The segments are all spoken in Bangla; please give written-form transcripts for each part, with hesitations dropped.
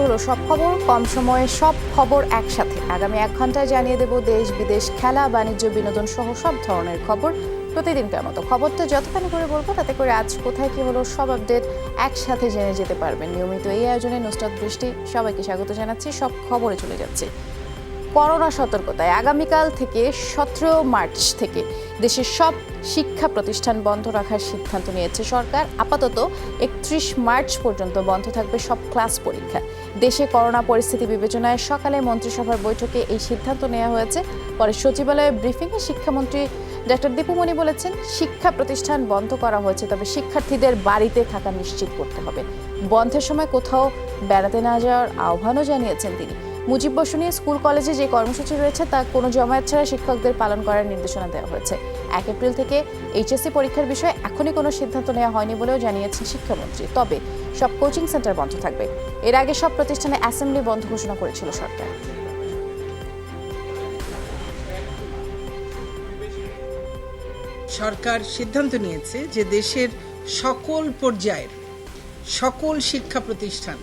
হলো সব খবর, কম সময়ে সব খবর একসাথে। আগামী 1 ঘন্টায় জানিয়ে দেব দেশ বিদেশ, খেলা, বাণিজ্য, বিনোদন সহ সব ধরনের খবর। প্রতিদিনকার মতো খবরটা যতখানি করে বলবো, তাতে করে আজ কোথায় কি হলো সব আপডেট একসাথে জেনে যেতে পারবেন। নিয়মিত এই আয়োজনে নুসরাত বৃষ্টি, সবাইকে স্বাগত জানাচ্ছি। সব খবরে চলে যাচ্ছে। করোনা সতর্কতায় আগামীকাল থেকে 17 মার্চ থেকে দেশের সব শিক্ষা প্রতিষ্ঠান বন্ধ রাখার সিদ্ধান্ত নিয়েছে সরকার। আপাতত 31 মার্চ পর্যন্ত বন্ধ থাকবে সব ক্লাস পরীক্ষা। দেশে করোনা পরিস্থিতি বিবেচনায় সকালে মন্ত্রিসভার বৈঠকে এই সিদ্ধান্ত নেওয়া হয়েছে। পরে সচিবালয়ে ব্রিফিংয়ে শিক্ষামন্ত্রী ডক্টর দীপু মনি বলেছেন, শিক্ষা প্রতিষ্ঠান বন্ধ করা হয়েছে, তবে শিক্ষার্থীদের বাড়িতে থাকা নিশ্চিত করতে হবে। বন্ধের সময় কোথাও বেড়াতে না যাওয়ার আহ্বানও জানিয়েছেন তিনি। মুজিব বর্ষ নিয়ে স্কুল কলেজে যে কর্মসূচি রয়েছে তা কোনো জমায়েত ছাড়া শিক্ষকদের পালন করার নির্দেশনা দেওয়া হয়েছে। 1 এপ্রিল থেকে এইচএসসি পরীক্ষার বিষয়ে এখনই কোনো সিদ্ধান্ত নেওয়া হয়নি বলেও জানিয়েছেন শিক্ষামন্ত্রী। তবে সব কোচিং সেন্টার বন্ধ থাকবে। এর আগে সব প্রতিষ্ঠানে অ্যাসেম্বলি বন্ধ ঘোষণা করেছিল সরকার। সরকার সিদ্ধান্ত নিয়েছে যে দেশের সকল পর্যায়ের সকল শিক্ষা প্রতিষ্ঠান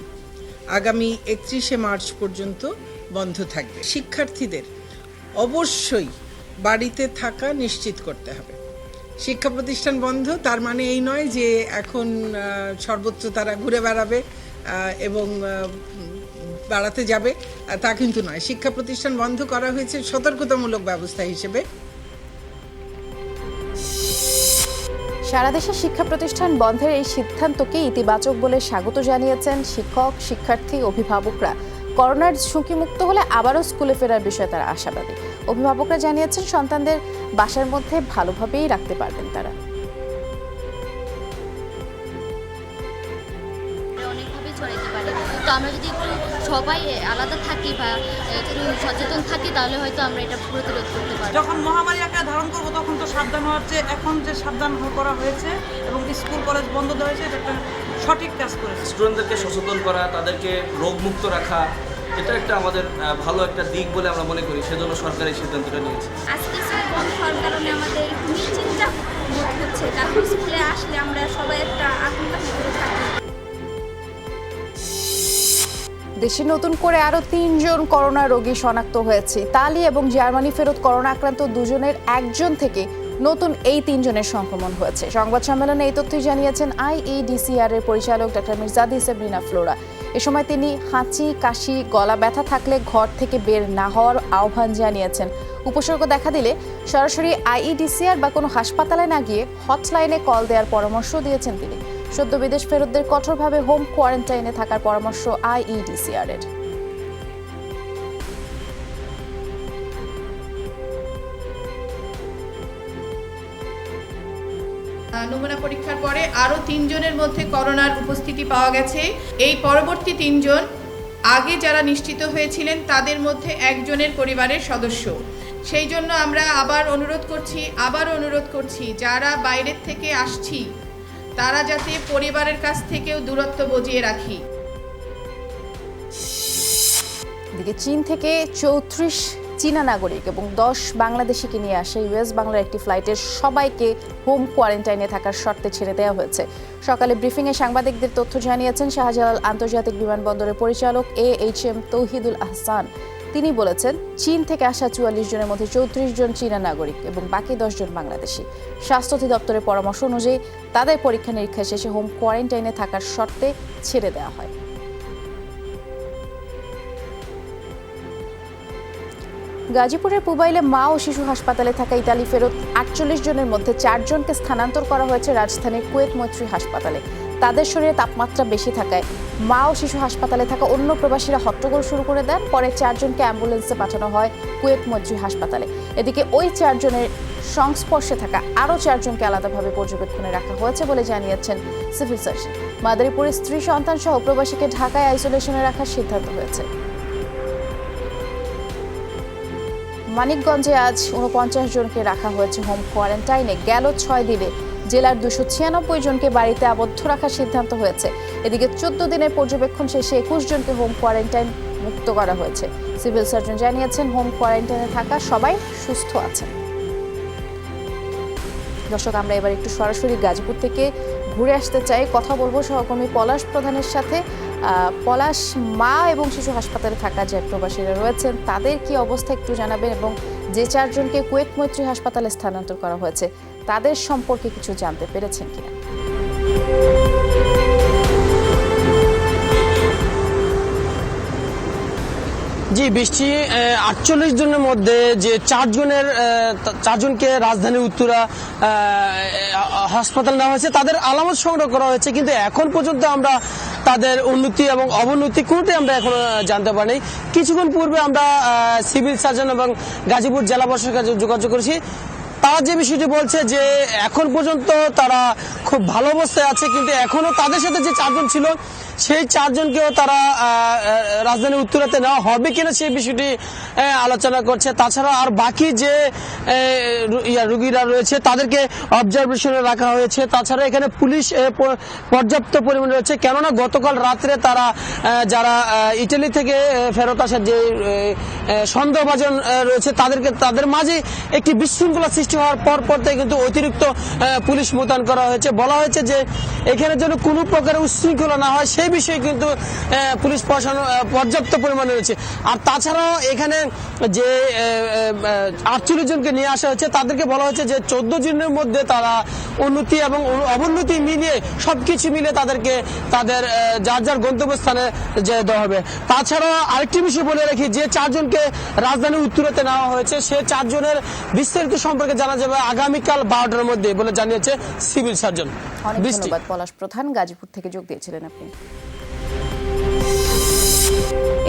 আগামী 31শে মার্চ পর্যন্ত বন্ধ থাকবে। শিক্ষার্থীদের অবশ্যই বাড়িতে থাকা নিশ্চিত করতে হবে। শিক্ষা প্রতিষ্ঠান বন্ধ তার মানে এই নয় যে এখন সর্বত্র তারা ঘুরে বেড়াবে এবং বেড়াতে যাবে, তা কিন্তু নয়। শিক্ষা প্রতিষ্ঠান বন্ধ করা হয়েছে সতর্কতামূলক ব্যবস্থা হিসেবে। সারা দেশে শিক্ষা প্রতিষ্ঠান বন্ধের এই সিদ্ধান্তকে ইতিবাচক বলে স্বাগত জানিয়েছেন শিক্ষক, শিক্ষার্থী, অভিভাবকরা। করোনার ঝুঁকিমুক্ত হলে আবারও স্কুলে ফেরার বিষয়ে তারা আশাবাদী। অভিভাবকরা জানিয়েছেন, সন্তানদের বাসার মধ্যে ভালোভাবেই রাখতে পারবেন তারা। অনেকভাবে ছড়াইতে পারে, তো আমরা যদি একটু সবাই আলাদা থাকি বা একটু সচেতন থাকি, তাহলে হয়তো আমরা এটা প্রতিরোধ করতে পারি। যখন মহামারী আকার ধারণ করবো তখন তো সাবধান হওয়ার চেয়ে এখন যে সাবধান করা হয়েছে এবং স্কুল কলেজ বন্ধ দেওয়া হয়েছে, এটা একটা সঠিক কাজ করেছে। স্টুডেন্টদেরকে সচেতন করা, তাদেরকে রোগমুক্ত রাখা, এটা একটা আমাদের ভালো একটা দিক বলে আমরা মনে করি। সেজন্য সরকার এই সিদ্ধান্তটা নিয়েছে। আজকে স্যার বন্ধ হওয়ার কারণে আমাদের নিশ্চিন্তা বোধ হচ্ছে, তারপর স্কুলে আসলে আমরা সবাই একটা আতঙ্কের ভিতরে থাকি। দেশে নতুন করে আরও 3 জন করোনা রোগী শনাক্ত হয়েছে। ইতালি এবং জার্মানি ফেরত করোনা আক্রান্ত দুজনের একজন থেকে নতুন এই 3 জনের সংক্রমণ হয়েছে। সংবাদ সম্মেলনে এই তথ্যই জানিয়েছেন IEDCR এর পরিচালক ডক্টর মির্জাদি সেব্রিনা ফ্লোরা। এ সময় তিনি হাঁচি, কাশি, গলা ব্যথা থাকলে ঘর থেকে বের না হওয়ার আহ্বান জানিয়েছেন। উপসর্গ দেখা দিলে সরাসরি IEDCR বা কোনো হাসপাতালে না গিয়ে হটলাইনে কল দেওয়ার পরামর্শ দিয়েছেন তিনি। সদ্য বিদেশ ফেরতদের কঠোরভাবে হোম কোয়ারেন্টাইনে থাকার পরামর্শ IEDCR এর। নমুনা পরীক্ষার পরে আরও 3 জনের মধ্যে করোনার উপস্থিতি পাওয়া গেছে। এই পরবর্তী 3 জন আগে যারা নিশ্চিত হয়েছিলেন তাদের মধ্যে একজনের পরিবারের সদস্য। সেই জন্য আমরা আবার অনুরোধ করছি যারা বাইরের থেকে আসছি তারা যাতে পরিবারের কাছ থেকেও দূরত্ব বজিয়ে রাখি। এদিকে চীন থেকে 34 চীনা নাগরিক এবং 10 বাংলাদেশিকে নিয়ে আসে ইউএস বাংলার একটি ফ্লাইটের সবাইকে হোম কোয়ারেন্টাইনে থাকার শর্তে ছেড়ে দেওয়া হয়েছে। সকালে ব্রিফিংয়ে সাংবাদিকদের তথ্য জানিয়েছেন শাহজালাল আন্তর্জাতিক বিমানবন্দরের পরিচালক AHM তৌহিদুল আহসান। তিনি বলেছেন, চীন থেকে আসা 44 জনের মধ্যে 34 জন চীনা নাগরিক এবং বাকি 10 জন বাংলাদেশি। স্বাস্থ্য অধিদপ্তরের পরামর্শ অনুযায়ী তাদের পরীক্ষা নিরীক্ষা শেষে হোম কোয়ারেন্টাইনে থাকার শর্তে ছেড়ে দেওয়া হয়। গাজীপুরের পুবাইলে মা ও শিশু হাসপাতালে থাকা ইতালি ফেরত 48 জনের মধ্যে 4 জনকে স্থানান্তর করা হয়েছে রাজধানীর কুয়েত মৈত্রী হাসপাতালে। তাদের শরীরে তাপমাত্রা বেশি থাকায় মা ও শিশু হাসপাতালে থাকা অন্য প্রবাসীরা হট্টগোল শুরু করে দেন। পরে 4 জনকে অ্যাম্বুলেন্সে পাঠানো হয় কুয়েত মৈত্রী হাসপাতালে। এদিকে ওই 4 জনের সংস্পর্শে থাকা আরও 4 জনকে আলাদাভাবে পর্যবেক্ষণে রাখা হয়েছে বলে জানিয়েছেন সিভিল সার্জন। মাদারীপুরের স্ত্রী সন্তান সহ প্রবাসীকে ঢাকায় আইসোলেশনে রাখার সিদ্ধান্ত হয়েছে। মানিকগঞ্জে আজ 49 জনকে রাখা হয়েছে হোম কোয়ারেন্টাইনে। গেল 6 দিনে জেলার 296 জনকে বাড়িতে আবদ্ধ রাখার সিদ্ধান্ত হয়েছে। এদিকে 14 দিনের পর্যবেক্ষণ শেষে 21 জনকে হোম কোয়ারেন্টাইন মুক্ত করা হয়েছে। সিভিল সার্জন জানিয়েছেন, হোম কোয়ারেন্টাইনে থাকা সবাই সুস্থ আছেন। দর্শক, আমরা এবার একটু সরাসরি গাজীপুর থেকে ঘুরে আসতে চাই, কথা বলবো সহকর্মী পলাশ প্রধানের সাথে। পলাশ, মা এবং শিশু হাসপাতালে থাকা যে প্রবাসীরা রয়েছেন তাদের কি অবস্থা একটু জানাবেন, এবং যে 4 জনকে কুয়েত মৈত্রী হাসপাতালে স্থানান্তর করা হয়েছে তাদের সম্পর্কে কিছু জানতে পেরেছেন কিনা? জি বৃষ্টি, 48 জনের মধ্যে যে 4 জনকে রাজধানীর উত্তরা হাসপাতাল নেওয়া হয়েছে, তাদের আলামত সংগ্রহ করা হয়েছে, কিন্তু এখন পর্যন্ত আমরা তাদের উন্নতি এবং অবনতি কোনোটাই আমরা এখনো জানতে পারিনি। কিছুক্ষণ পূর্বে আমরা সিভিল সার্জন এবং গাজীপুর জেলা প্রশাসনের কাছে যোগাযোগ করেছি। তারা যে বিষয়টি বলছে যে এখন পর্যন্ত তারা খুব ভালো অবস্থায় আছে, কিন্তু এখনো তাদের সাথে যে 4 জন ছিল সেই 4 জনকেও তারা রাজধানীর উত্তরাতে নেওয়া হবে কিনা সেই বিষয়টি আলোচনা করছে। তাছাড়া আর বাকি যে রোগীরা রয়েছে তাদেরকে অবজারভেশনে রাখা হয়েছে। তাছাড়া এখানে পুলিশ পর্যাপ্ত পরিমাণে রয়েছে, কেননা গতকাল রাত্রে তারা যারা ইটালি থেকে ফেরত আসা যে সন্দেহভাজন রয়েছে তাদের মাঝে একটি বিশৃঙ্খলা সৃষ্টি হওয়ার পর থেকে কিন্তু অতিরিক্ত পুলিশ মোতায়েন করা হয়েছে। বলা হয়েছে যে এখানে যেন কোনো প্রকারের উচ্ছৃঙ্খলা না হয় সেই বিষয়ে কিন্তু পুলিশ প্রশাসন পর্যাপ্ত পরিমাণে রয়েছে। আর তাছাড়াও এখানে যে 48 জনকে নিয়ে আসা হয়েছে তাদেরকে বলা হয়েছে যে 14 দিনের মধ্যে তারা উন্নতি এবং অবনতি মিলিয়ে সবকিছু মিলে তাদেরকে তাদের যার গন্তব্যস্থানে যেতে দেওয়া হবে। তাছাড়াও আরেকটি বিষয় বলে রাখি, যে 4 জনকে রাজধানীর উত্তরাতে নেওয়া হয়েছে সে 4 জনের বিস্তারিত সম্পর্কে জানা যাবে আগামীকাল 12টার মধ্যে বলে জানিয়েছে সিভিল সার্জন। অনেক ধন্যবাদ পলাশ প্রধান, গাজীপুর থেকে যোগ দিয়েছিলেন আপনি।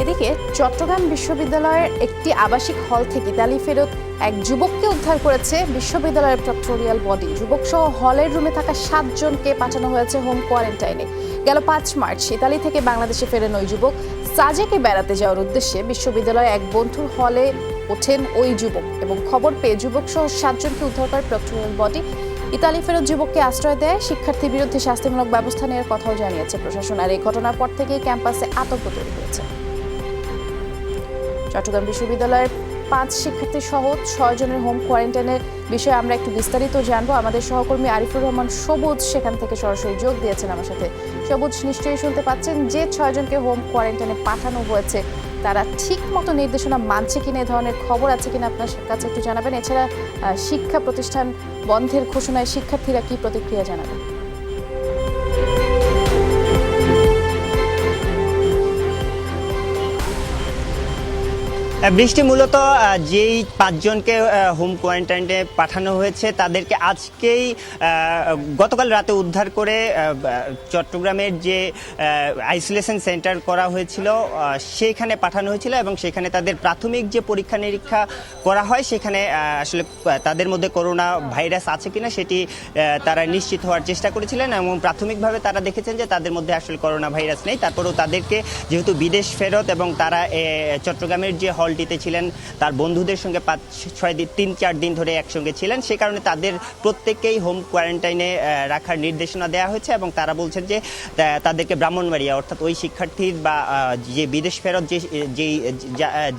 এদিকে চট্টগ্রাম বিশ্ববিদ্যালয়ের একটি আবাসিক হল থেকে ইতালি ফেরত এক যুবককে উদ্ধার করেছে বিশ্ববিদ্যালয়ের প্রক্টোরিয়াল বডি। যুবক সহ হলের রুমে থাকা 7 জনকে পাঠানো হয়েছে হোম কোয়ারেন্টাইনে। গেল 5 মার্চ ইতালি থেকে বাংলাদেশে ফেরেন ওই যুবক। সাজেকে বেড়াতে যাওয়ার উদ্দেশ্যে বিশ্ববিদ্যালয়ের এক বন্ধুর হলে ওঠেন ওই যুবক, এবং খবর পেয়ে যুবক সহ 7 জনকে উদ্ধার করে প্রক্টোরিয়াল বডি। ইতালি ফেরত যুবককে আশ্রয় দেয়, শিক্ষার্থীর বিরুদ্ধে শাস্তিমূলক ব্যবস্থা নেওয়ার কথাও জানিয়েছে প্রশাসন। আর এই ঘটনার পর থেকেই ক্যাম্পাসে আতঙ্ক তৈরি হয়েছে। চট্টগ্রাম বিশ্ববিদ্যালয়ের 5 শিক্ষার্থী সহ 6 জনের হোম কোয়ারেন্টাইনের বিষয়ে আমরা একটু বিস্তারিত জানবো। আমাদের সহকর্মী আরিফুর রহমান সবুজ সেখান থেকে সরাসরি যোগ দিয়েছেন আমার সাথে। সবুজ, নিশ্চয়ই শুনতে পাচ্ছেন যে 6 জনকে হোম কোয়ারেন্টাইনে পাঠানো হয়েছে তারা ঠিক মতো নির্দেশনা মানছে কিনা, এই ধরনের খবর আছে কিনা আপনার কাছে একটু জানাবেন। এছাড়া শিক্ষা প্রতিষ্ঠান বন্ধের ঘোষণায় শিক্ষার্থীরা কি প্রতিক্রিয়া জানাবেন? বৃষ্টি, মূলত যেই 5 জনকে হোম কোয়ারেন্টাইনে পাঠানো হয়েছে তাদেরকে আজকেই গতকাল রাতে উদ্ধার করে চট্টগ্রামের যে আইসোলেশন সেন্টার করা হয়েছিল সেইখানে পাঠানো হয়েছিল, এবং সেখানে তাদের প্রাথমিক যে পরীক্ষা নিরীক্ষা করা হয় সেখানে আসলে তাদের মধ্যে করোনা ভাইরাস আছে কিনা সেটি তারা নিশ্চিত হওয়ার চেষ্টা করেছিলেন, এবং প্রাথমিকভাবে তারা দেখেছেন যে তাদের মধ্যে আসলে করোনা ভাইরাস নেই। তারপরেও তাদেরকে যেহেতু বিদেশ ফেরত এবং তারা চট্টগ্রামের যে হলটিতে ছিলেন তার বন্ধুদের সঙ্গে 3-4 দিন ধরে একসঙ্গে ছিলেন, সে কারণে তাদের প্রত্যেককেই হোম কোয়ারেন্টাইনে রাখার নির্দেশনা দেওয়া হয়েছে। এবং তারা বলছেন যে তাদেরকে ব্রাহ্মণবাড়িয়া, অর্থাৎ ওই শিক্ষার্থীর বা যে বিদেশ ফেরত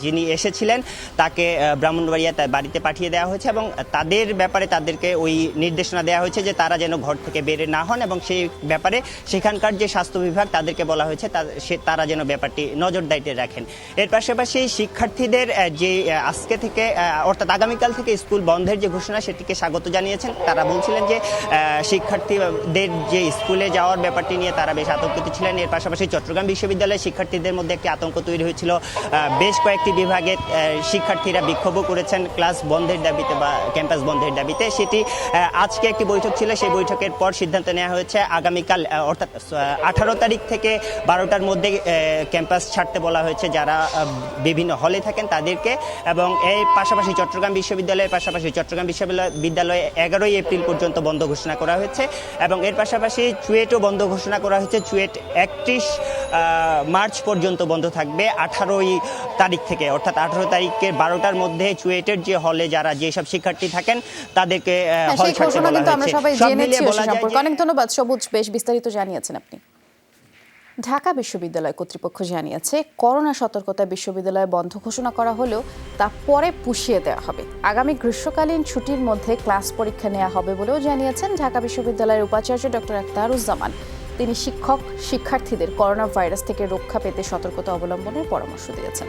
যিনি এসেছিলেন তাকে ব্রাহ্মণবাড়িয়া তার বাড়িতে পাঠিয়ে দেওয়া হয়েছে, এবং তাদের ব্যাপারে তাদেরকে ওই নির্দেশনা দেওয়া হয়েছে যে তারা যেন ঘর থেকে বের না হন, এবং সেই ব্যাপারে সেখানকার যে স্বাস্থ্য বিভাগ তাদেরকে বলা হয়েছে তারা যেন ব্যাপারটি নজরদারিতে রাখেন। এর পাশাপাশি শিক্ষার্থীদের যে আজকে থেকে অর্থাৎ আগামীকাল থেকে স্কুল বন্ধের যে ঘোষণা সেটিকে স্বাগত জানিয়েছেন। তারা বলছিলেন যে শিক্ষার্থীদের যে স্কুলে যাওয়ার ব্যাপারটি নিয়ে তারা বেশ আতঙ্কিত ছিলেন। এর পাশাপাশি চট্টগ্রাম বিশ্ববিদ্যালয়ের শিক্ষার্থীদের মধ্যে একটি আতঙ্ক তৈরি হয়েছিল। বেশ কয়েকটি বিভাগে শিক্ষার্থীরা বিক্ষোভও করেছেন ক্লাস বন্ধের দাবিতে বা ক্যাম্পাস বন্ধের দাবিতে। সেটি আজকে একটি বৈঠক ছিল, সেই বৈঠকের পর সিদ্ধান্ত নেওয়া হয়েছে আগামীকাল অর্থাৎ 18 তারিখ থেকে 12টার মধ্যে ক্যাম্পাস ছাড়তে বলা হয়েছে যারা বিভিন্ন হলে থাকেন তাদেরকে। এবং এর পাশাপাশি চট্টগ্রাম বিশ্ববিদ্যালয়ে 11ই এপ্রিল পর্যন্ত বন্ধ ঘোষণা করা হয়েছে, এবং এর পাশাপাশি চুয়েটও বন্ধ ঘোষণা করা হয়েছে। চুয়েট 31 মার্চ পর্যন্ত বন্ধ থাকবে 18ই তারিখ থেকে, অর্থাৎ 18 তারিখের 12টার মধ্যে চুয়েটের যে হলে যারা যেসব শিক্ষার্থী থাকেন তাদেরকে হল ছাড়তে বলা হয়েছে। অনেক ধন্যবাদ সবুজ, বেশ বিস্তারিত জানিয়েছেন আপনি। ঢাকা বিশ্ববিদ্যালয় কর্তৃপক্ষ জানিয়েছে, করোনা সতর্কতা বিশ্ববিদ্যালয় বন্ধ ঘোষণা করা হলেও তা পরে পুষিয়ে দেওয়া হবে। আগামী গ্রীষ্মকালীন ছুটির মধ্যে ক্লাস পরীক্ষা নেওয়া হবে বলেও জানিয়েছেন ঢাকা বিশ্ববিদ্যালয়ের উপাচার্য ডক্টর আখতারুজ্জামান। তিনি শিক্ষার্থীদের করোনা ভাইরাস থেকে রক্ষা পেতে সতর্কতা অবলম্বনের পরামর্শ দিয়েছেন।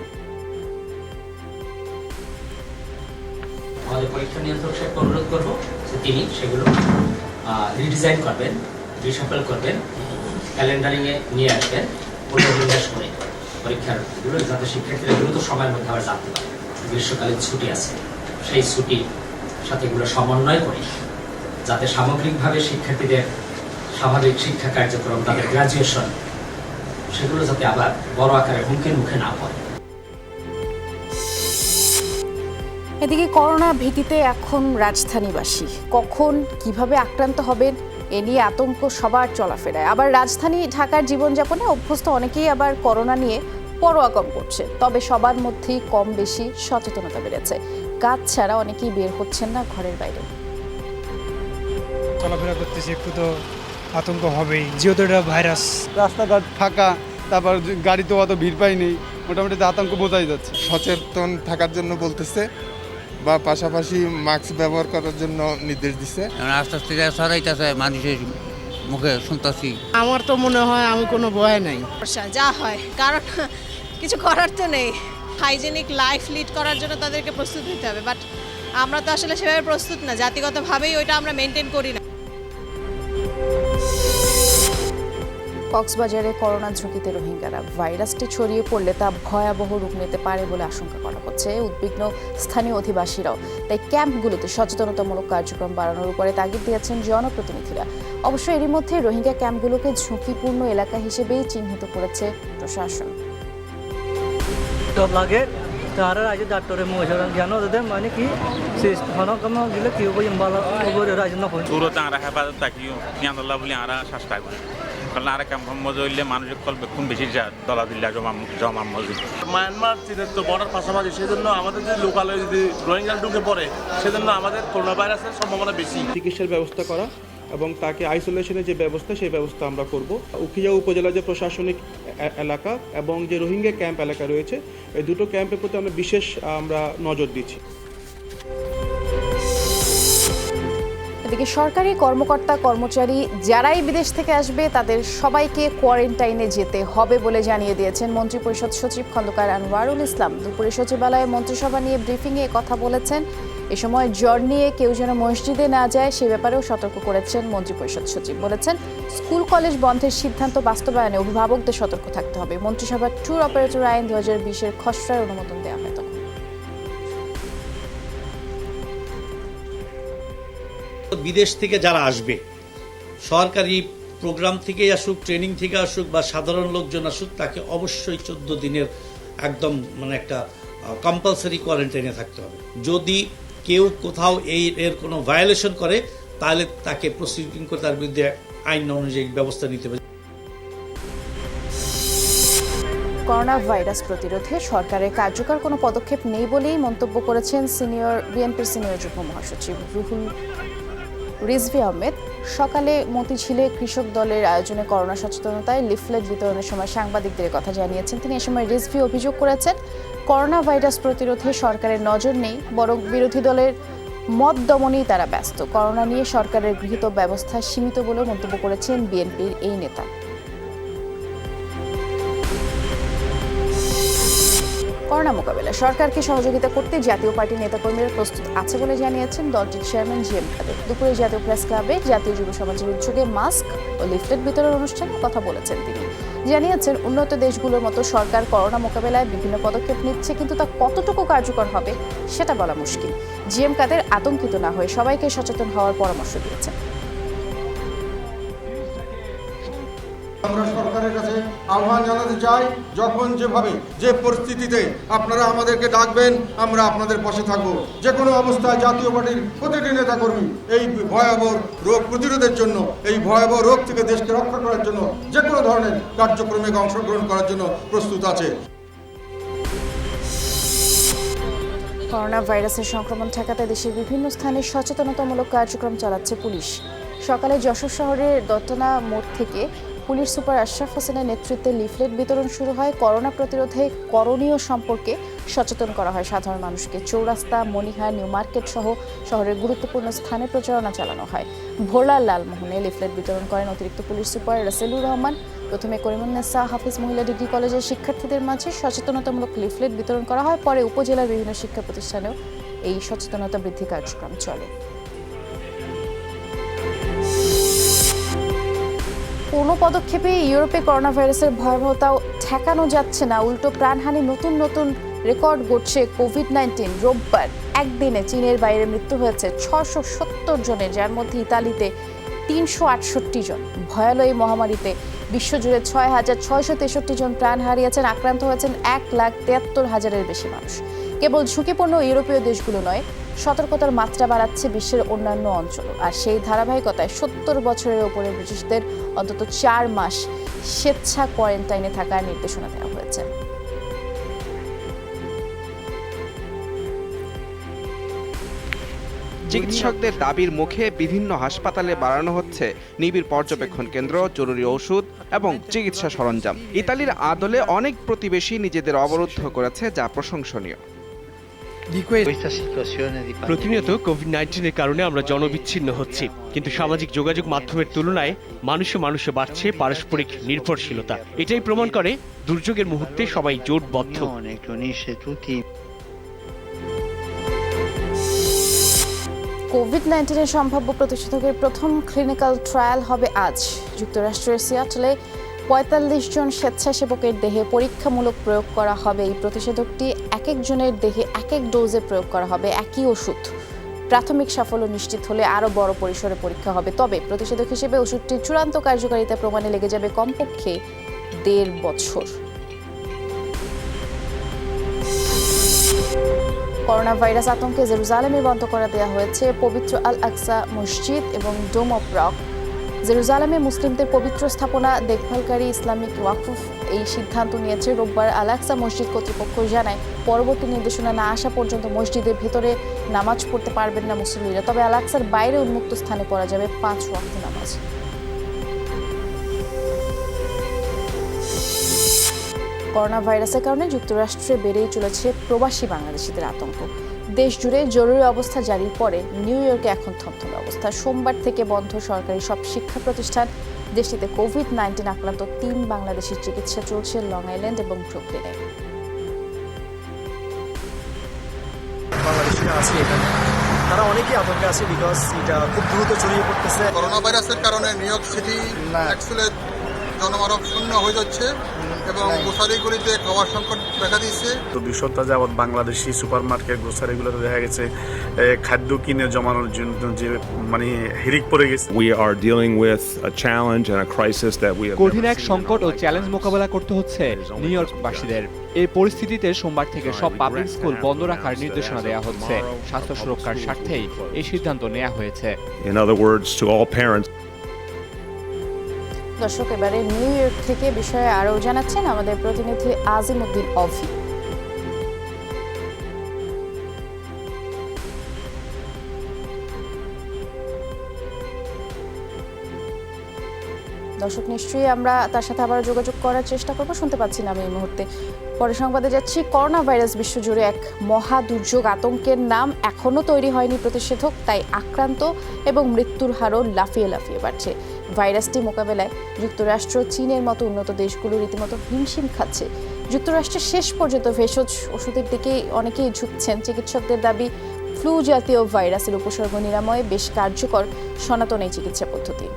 আমাদের পরীক্ষা নিয়ন্ত্রক সাহেবকে অনুরোধ করবো যে তিনি সেগুলো রিডিজাইন করবেন, রিশাফল করবেন, ক্যালেন্ডারিংয়ে নিয়ে আসবেন, পুনর্বিন্যাস করে পরীক্ষারগুলো যাতে শিক্ষার্থীরা দ্রুত সময়ের মধ্যে আবার জানতে পারে। গ্রীষ্মকালীন ছুটি আছে, সেই ছুটির সাথে এগুলো সমন্বয় করে যাতে সামগ্রিকভাবে শিক্ষার্থীদের স্বাভাবিক শিক্ষা কার্যক্রম, তাদের গ্র্যাজুয়েশন, সেগুলো যাতে আবার বড় আকারে হুমকির মুখে না পড়ে। এদিকে করোনা ভীতিতে এখন রাজধানীবাসী কখন কিভাবে আক্রান্ত হবেন এ নিয়ে আতঙ্ক সবার চলাফেরায়। আবার রাজধানী ঢাকার জীবনযাপনে অভ্যস্ত অনেকেই আবার করোনা নিয়ে পরোয়া কম করছে। তবে সবার মধ্যেই কম বেশি সচেতনতা বেড়েছে। কাজ ছাড়া অনেকেই বের হচ্ছেন না ঘরের বাইরে। চলাফেরা করতেছি, একটু তো আতঙ্ক হবেই, যেহেতু এটা ভাইরাস। রাস্তাঘাট ফাঁকা, তারপর গাড়িতে অত ভিড় পাইনি, মোটামুটি আতঙ্ক বোঝাই যাচ্ছে। সচেতন থাকার জন্য বলতেছে বা পাশাপাশি মাস্ক ব্যবহার করার জন্য নির্দেশ দিচ্ছে। আস্তে আস্তে সরাইতেছে, মানুষের মুখে শুনতেছি। আমার তো মনে হয় আমি কোনো ভয় নাই, যা হয়, কারণ কিছু করার তো নেই। হাইজেনিক লাইফ লিড করার জন্য তাদেরকে প্রস্তুত হতে হবে, বাট আমরা তো আসলে সেভাবে প্রস্তুত না, জাতিগতভাবেই ওইটা আমরা মেনটেন করি না। কক্সবাজারে করোনা ঝুঁকিতে রোহিঙ্গারা। ভাইরাসটি ছড়িয়ে পড়লে তা ভয়াবহ রূপ নিতে পারে বলে আশঙ্কা করা হচ্ছে। উদ্বিগ্ন স্থানীয় অধিবাসীরাও তাই ক্যাম্পগুলোতে সচেতনতামূলক কার্যক্রম বাড়ানোর উপরে তাগিদ দিয়েছেন জনপ্রতিনিধিরা। অবশ্য এরই মধ্যে রোহিঙ্গা ক্যাম্পগুলোকে ঝুঁকিপূর্ণ এলাকা হিসেবেই চিহ্নিত করেছে প্রশাসন। লাগে তারা রাজ্য ডাক্তারের মহাজন জ্ঞান দেন মানে কি হনকম গিলে কি হবো ইম্বালা ওপরে রাজ্য না হয় দূরত আরা হেফাজত থাকিও জ্ঞানল্লাহ বলে আরা চেষ্টা করে, কারণ আরা কাম মজা হইলে মানুষের কলবে খুব বেশি দলা দিল্লা জমা মজুদ। মায়ানমার চীনের তো বর্ডার পাশাপাশি, সেজন্য আমাদের যদি লোকালে যদি রোহিঙ্গা ঢুকে পড়ে, সেজন্য আমাদের করোনা ভাইরাসের সম্ভাবনা বেশি। চিকিৎসার ব্যবস্থা করা এবং তাকে আইসোলেশনের যে ব্যবস্থা, সেই ব্যবস্থা আমরা করব। উখিয়া উপজেলার যে প্রশাসনিক এলাকা এবং যে রোহিঙ্গা ক্যাম্প এলাকা রয়েছে, এই দুটো ক্যাম্পের প্রতি আমরা বিশেষ নজর দিচ্ছি। এদিকে সরকারি কর্মকর্তা কর্মচারী যারাই বিদেশ থেকে আসবে তাদের সবাইকে কোয়ারেন্টাইনে যেতে হবে বলে জানিয়ে দিয়েছেন মন্ত্রিপরিষদ সচিব খন্দকার আনোয়ারুল ইসলাম। দুপুরে সচিবালয়ে মন্ত্রিসভা নিয়ে ব্রিফিংয়ে কথা বলেছেন। এ সময় জ্বর নিয়ে কেউ যেন মসজিদে না যায় সে ব্যাপারেও সতর্ক করেছেন মন্ত্রিপরিষদ সচিব। বলেছেন, স্কুল কলেজ বন্ধের সিদ্ধান্ত বাস্তবায়নে অভিভাবকদের সতর্ক থাকতে হবে। মন্ত্রিসভার ট্যুর অপারেটর আইন 2020-এর খসড়ার অনুমোদন দেওয়া হয় তখন। বিদেশ থেকে যারা আসবে, সরকারি প্রোগ্রাম থেকে আসুক, ট্রেনিং থেকে আসুক বা সাধারণ লোকজন আসুক, তাকে অবশ্যই 14 দিনের একদম মানে একটা কম্পালসারি কোয়ারেন্টাইনে থাকতে হবে। যদি কেউ কোথাও এর কোনো ভায়োলেশন করে, তাহলে তাকে প্রসিডিং করে তার বিরুদ্ধে আইন অনুযায়ী ব্যবস্থা নিতে হবে। করোনা ভাইরাস প্রতিরোধে সরকারের কার্যকর কোনো পদক্ষেপ নেই বলেই মন্তব্য করেছেন বিএনপির সিনিয়র যুগ্ম মহাসচিব রিজভী আহমেদ। সকালে মতিঝিলে কৃষক দলের আয়োজনে করোনা সচেতনতায় লিফলেট বিতরণের সময় সাংবাদিকদের কথা জানিয়েছেন তিনি। এ সময় রিজভী অভিযোগ করেছেন, করোনা ভাইরাস প্রতিরোধে সরকারের নজর নেই, বরং বিরোধী দলের মত দমনেই তারা ব্যস্ত। করোনা নিয়ে সরকারের গৃহীত ব্যবস্থা সীমিত বলেও মন্তব্য করেছেন বিএনপির এই নেতা। করোনা মোকাবিলায় সরকারকে সহযোগিতা করতে জাতীয় পার্টির নেতাকর্মীরা প্রস্তুত আছে বলে জানিয়েছেন দলটির চেয়ারম্যান জিএম কাদের। দুপুরে জাতীয় প্রেস ক্লাবে জাতীয় যুব সমাজের উদ্যোগে মাস্ক ও লিফলেট বিতরণ অনুষ্ঠানে কথা বলেছেন তিনি। জানিয়েছেন, উন্নত দেশগুলোর মতো সরকার করোনা মোকাবিলায় বিভিন্ন পদক্ষেপ নিচ্ছে, কিন্তু তা কতটুকু কার্যকর হবে সেটা বলা মুশকিল। জিএম কাদের আতঙ্কিত না হয়ে সবাইকে সচেতন হওয়ার পরামর্শ দিয়েছেন। আমরা সরকারের কাছে আহ্বান জানাতে চাই, যখন যেভাবে যে পরিস্থিতিতে আপনারা আমাদেরকে ডাকবেন, আমরা আপনাদের পাশে থাকব। যে কোনো অবস্থায় জাতীয় পার্টির প্রতিটি নেতাকর্মী এই ভয়াবহ রোগ প্রতিরোধের জন্য, এই ভয়াবহ রোগ থেকে দেশকে রক্ষা করার জন্য যে কোনো ধরনের কার্যক্রমে অংশগ্রহণ করার জন্য প্রস্তুত আছে। করোনা ভাইরাসের সংক্রমণ ঠেকাতে দেশের বিভিন্ন স্থানে সচেতনতামূলক কার্যক্রম চালাচ্ছে পুলিশ। সকালে যশোর শহরের দত্তনা মোড় থেকে পুলিশ সুপার আশরাফ হোসেনের নেতৃত্বে লিফলেট বিতরণ শুরু হয়। করোনা প্রতিরোধে করণীয় সম্পর্কে সচেতন করা হয় সাধারণ মানুষকে। চৌরাস্তা, মনিহার, নিউ মার্কেট সহ শহরের গুরুত্বপূর্ণ স্থানে প্রচারণা চালানো হয়। ভোলার লালমোহনে লিফলেট বিতরণ করেন অতিরিক্ত পুলিশ সুপার রাসেলুর রহমান। প্রথমে করিমুন্নেসা হাফিজ মহিলা ডিগ্রি কলেজের শিক্ষার্থীদের মাঝে সচেতনতামূলক লিফলেট বিতরণ করা হয়। পরে উপজেলার বিভিন্ন শিক্ষা প্রতিষ্ঠানেও এই সচেতনতা বৃদ্ধি কার্যক্রম চলে। কোনো পদক্ষেপে ইউরোপে করোনা ভাইরাসের ভয়াবহতাও ঠেকানো যাচ্ছে না, উল্টো প্রাণহানি নতুন নতুন রেকর্ড গড়ছে কোভিড-19। রোববার একদিনে চীনের বাইরে মৃত্যু হয়েছে 670 জনের, যার মধ্যে ইতালিতে 368 জন। ভয়াবহ এই মহামারীতে বিশ্বজুড়ে 6,663 জন প্রাণ হারিয়েছেন। আক্রান্ত হয়েছেন 1,73,000-এর বেশি মানুষ। কেবল ঝুঁকিপূর্ণ ইউরোপীয় দেশগুলো নয়, সতর্কতার মাত্রা বাড়াচ্ছে বিশ্বের অন্যান্য অঞ্চলও। আর সেই ধারাবাহিকতায় 70 বছরের ওপরে ব্রিটিশদের অন্তত 4 মাস স্বেচ্ছা কোয়ারেন্টাইনে থাকার নির্দেশনা দেওয়া হয়েছে। চিকিৎসকদের দাবির মুখে বিভিন্ন হাসপাতালে বাড়ানো হচ্ছে নিবিড় পর্যবেক্ষণ কেন্দ্র, জরুরি ওষুধ এবং চিকিৎসা সরঞ্জাম। ইতালির আদলে অনেক প্রতিবেশী নিজেদের অবরুদ্ধ করেছে, যা প্রশংসনীয়। প্রতিনিয়ত কোভিড-19-এর কারণে আমরা জনবিচ্ছিন্ন হচ্ছি, কিন্তু সামাজিক যোগাযোগ মাধ্যমের তুলনায় মানুষে মানুষে বাড়ছে পারস্পরিক নির্ভরশীলতা। এটাই প্রমাণ করে দুর্যোগের মুহূর্তে সবাই জোটবদ্ধ। কোভিড-19-এর সম্ভাব্য প্রতিষেধকের প্রথম ক্লিনিক্যাল ট্রায়াল হবে আজ। যুক্তরাষ্ট্রের সিয়াটলে 45 জন স্বেচ্ছাসেবকের দেহে পরীক্ষামূলক প্রয়োগ করা হবে। এই প্রতিষেধকটি এক একজনের দেহে এক এক ডোজে প্রয়োগ করা হবে, একই ওষুধ। প্রাথমিক সাফল্য নিশ্চিত হলে আরও বড় পরিসরে পরীক্ষা হবে। তবে প্রতিষেধক হিসেবে ওষুধটির চূড়ান্ত কার্যকারিতা প্রমাণে লেগে যাবে কমপক্ষে 1.5 বছর। করোনা ভাইরাস আতঙ্কে জেরুজালেমে বন্ধ করে দেওয়া হয়েছে পবিত্র আল আকসা মসজিদ এবং ডোম অফ রক। জেরুজালেমে মুসলিমদের পবিত্র স্থাপনা দেখভালকারী ইসলামিক ওয়াকফ এই সিদ্ধান্ত নিয়েছে। রোববার আল আকসা মসজিদ কর্তৃপক্ষ জানায়, পরবর্তী নির্দেশনা না আসা পর্যন্ত মসজিদের ভেতরে নামাজ পড়তে পারবেন না মুসল্লিরা। তবে আল আকসার বাইরে উন্মুক্ত স্থানে পড়া যাবে 5 ওয়াক্ত নামাজ। করোনা ভাইরাসের কারণে যুক্তরাষ্ট্রে বেড়েই চলেছে প্রবাসী বাংলাদেশিদের আতঙ্ক। দেশ জুড়ে জরুরি অবস্থা জারির পরে নিউ ইয়র্কে এখন থমথমে অবস্থা। সোমবার থেকে বন্ধ সরকারি সব শিক্ষা প্রতিষ্ঠান। দেশটিতে কোভিড-19 আক্রান্ত 3 বাংলাদেশির চিকিৎসা চলছে লং আইল্যান্ড এবং ব্রুকলিনে। বাংলাদেশিরা আছে এখানে, তারা অনেকেই আতঙ্কে আছে, বিকজ এটা খুব দ্রুত ছড়িয়ে পড়তেছে। করোনা ভাইরাসের কারণে নিউ ইয়র্ক সিটি অ্যাকচুয়ালি জনমানব শূন্য হয়ে যাচ্ছে এবং গ্রোসারিগুলিতে খাবার সংকট দেখা দিচ্ছে। তো 2 সপ্তাহ যাবৎ বাংলাদেশি সুপার মার্কেট গ্রোসারিগুলোতে দেখা গেছে খাদ্য কিনে জমানোর জন্য যে মানে হিরিক পড়ে গেছে। We are dealing with a challenge and a crisis that we have কঠিন এক সংকট ও চ্যালেঞ্জ মোকাবেলা করতে হচ্ছে নিউ ইয়র্কবাসীদের। এই পরিস্থিতিতে সোমবার থেকে সব পাবলিক স্কুল বন্ধ রাখার নির্দেশনা দেওয়া হচ্ছে। স্বাস্থ্য সুরক্ষার স্বার্থেই এই সিদ্ধান্ত নেওয়া হয়েছে। In other words, to all parents. দর্শক, এবারে নিউ ইয়র্ক থেকে বিষয়ে আরও জানাচ্ছেন আমাদের প্রতিনিধি আজিমউদ্দিন অভি। দর্শক, নিশ্চয়ই আমরা তার সাথে আবার যোগাযোগ করার চেষ্টা করবো। শুনতে পাচ্ছি না আমি এই মুহূর্তে। পরে সংবাদে যাচ্ছি। করোনা ভাইরাস বিশ্বজুড়ে এক মহা দুর্যোগ। আতঙ্কের নাম এখনও তৈরি হয়নি প্রতিষেধক, তাই আক্রান্ত এবং মৃত্যুর হারও লাফিয়ে লাফিয়ে বাড়ছে। ভাইরাসটি মোকাবেলায় যুক্তরাষ্ট্র, চীনের মতো উন্নত দেশগুলো রীতিমতো হিমশিম খাচ্ছে। যুক্তরাষ্ট্রের শেষ পর্যন্ত ভেষজ ওষুধের দিকেই অনেকেই ঝুঁকছেন। চিকিৎসকদের দাবি, ফ্লু জাতীয় ভাইরাসের উপসর্গ নিরাময়ে বেশ কার্যকর সনাতন এই চিকিৎসা পদ্ধতি।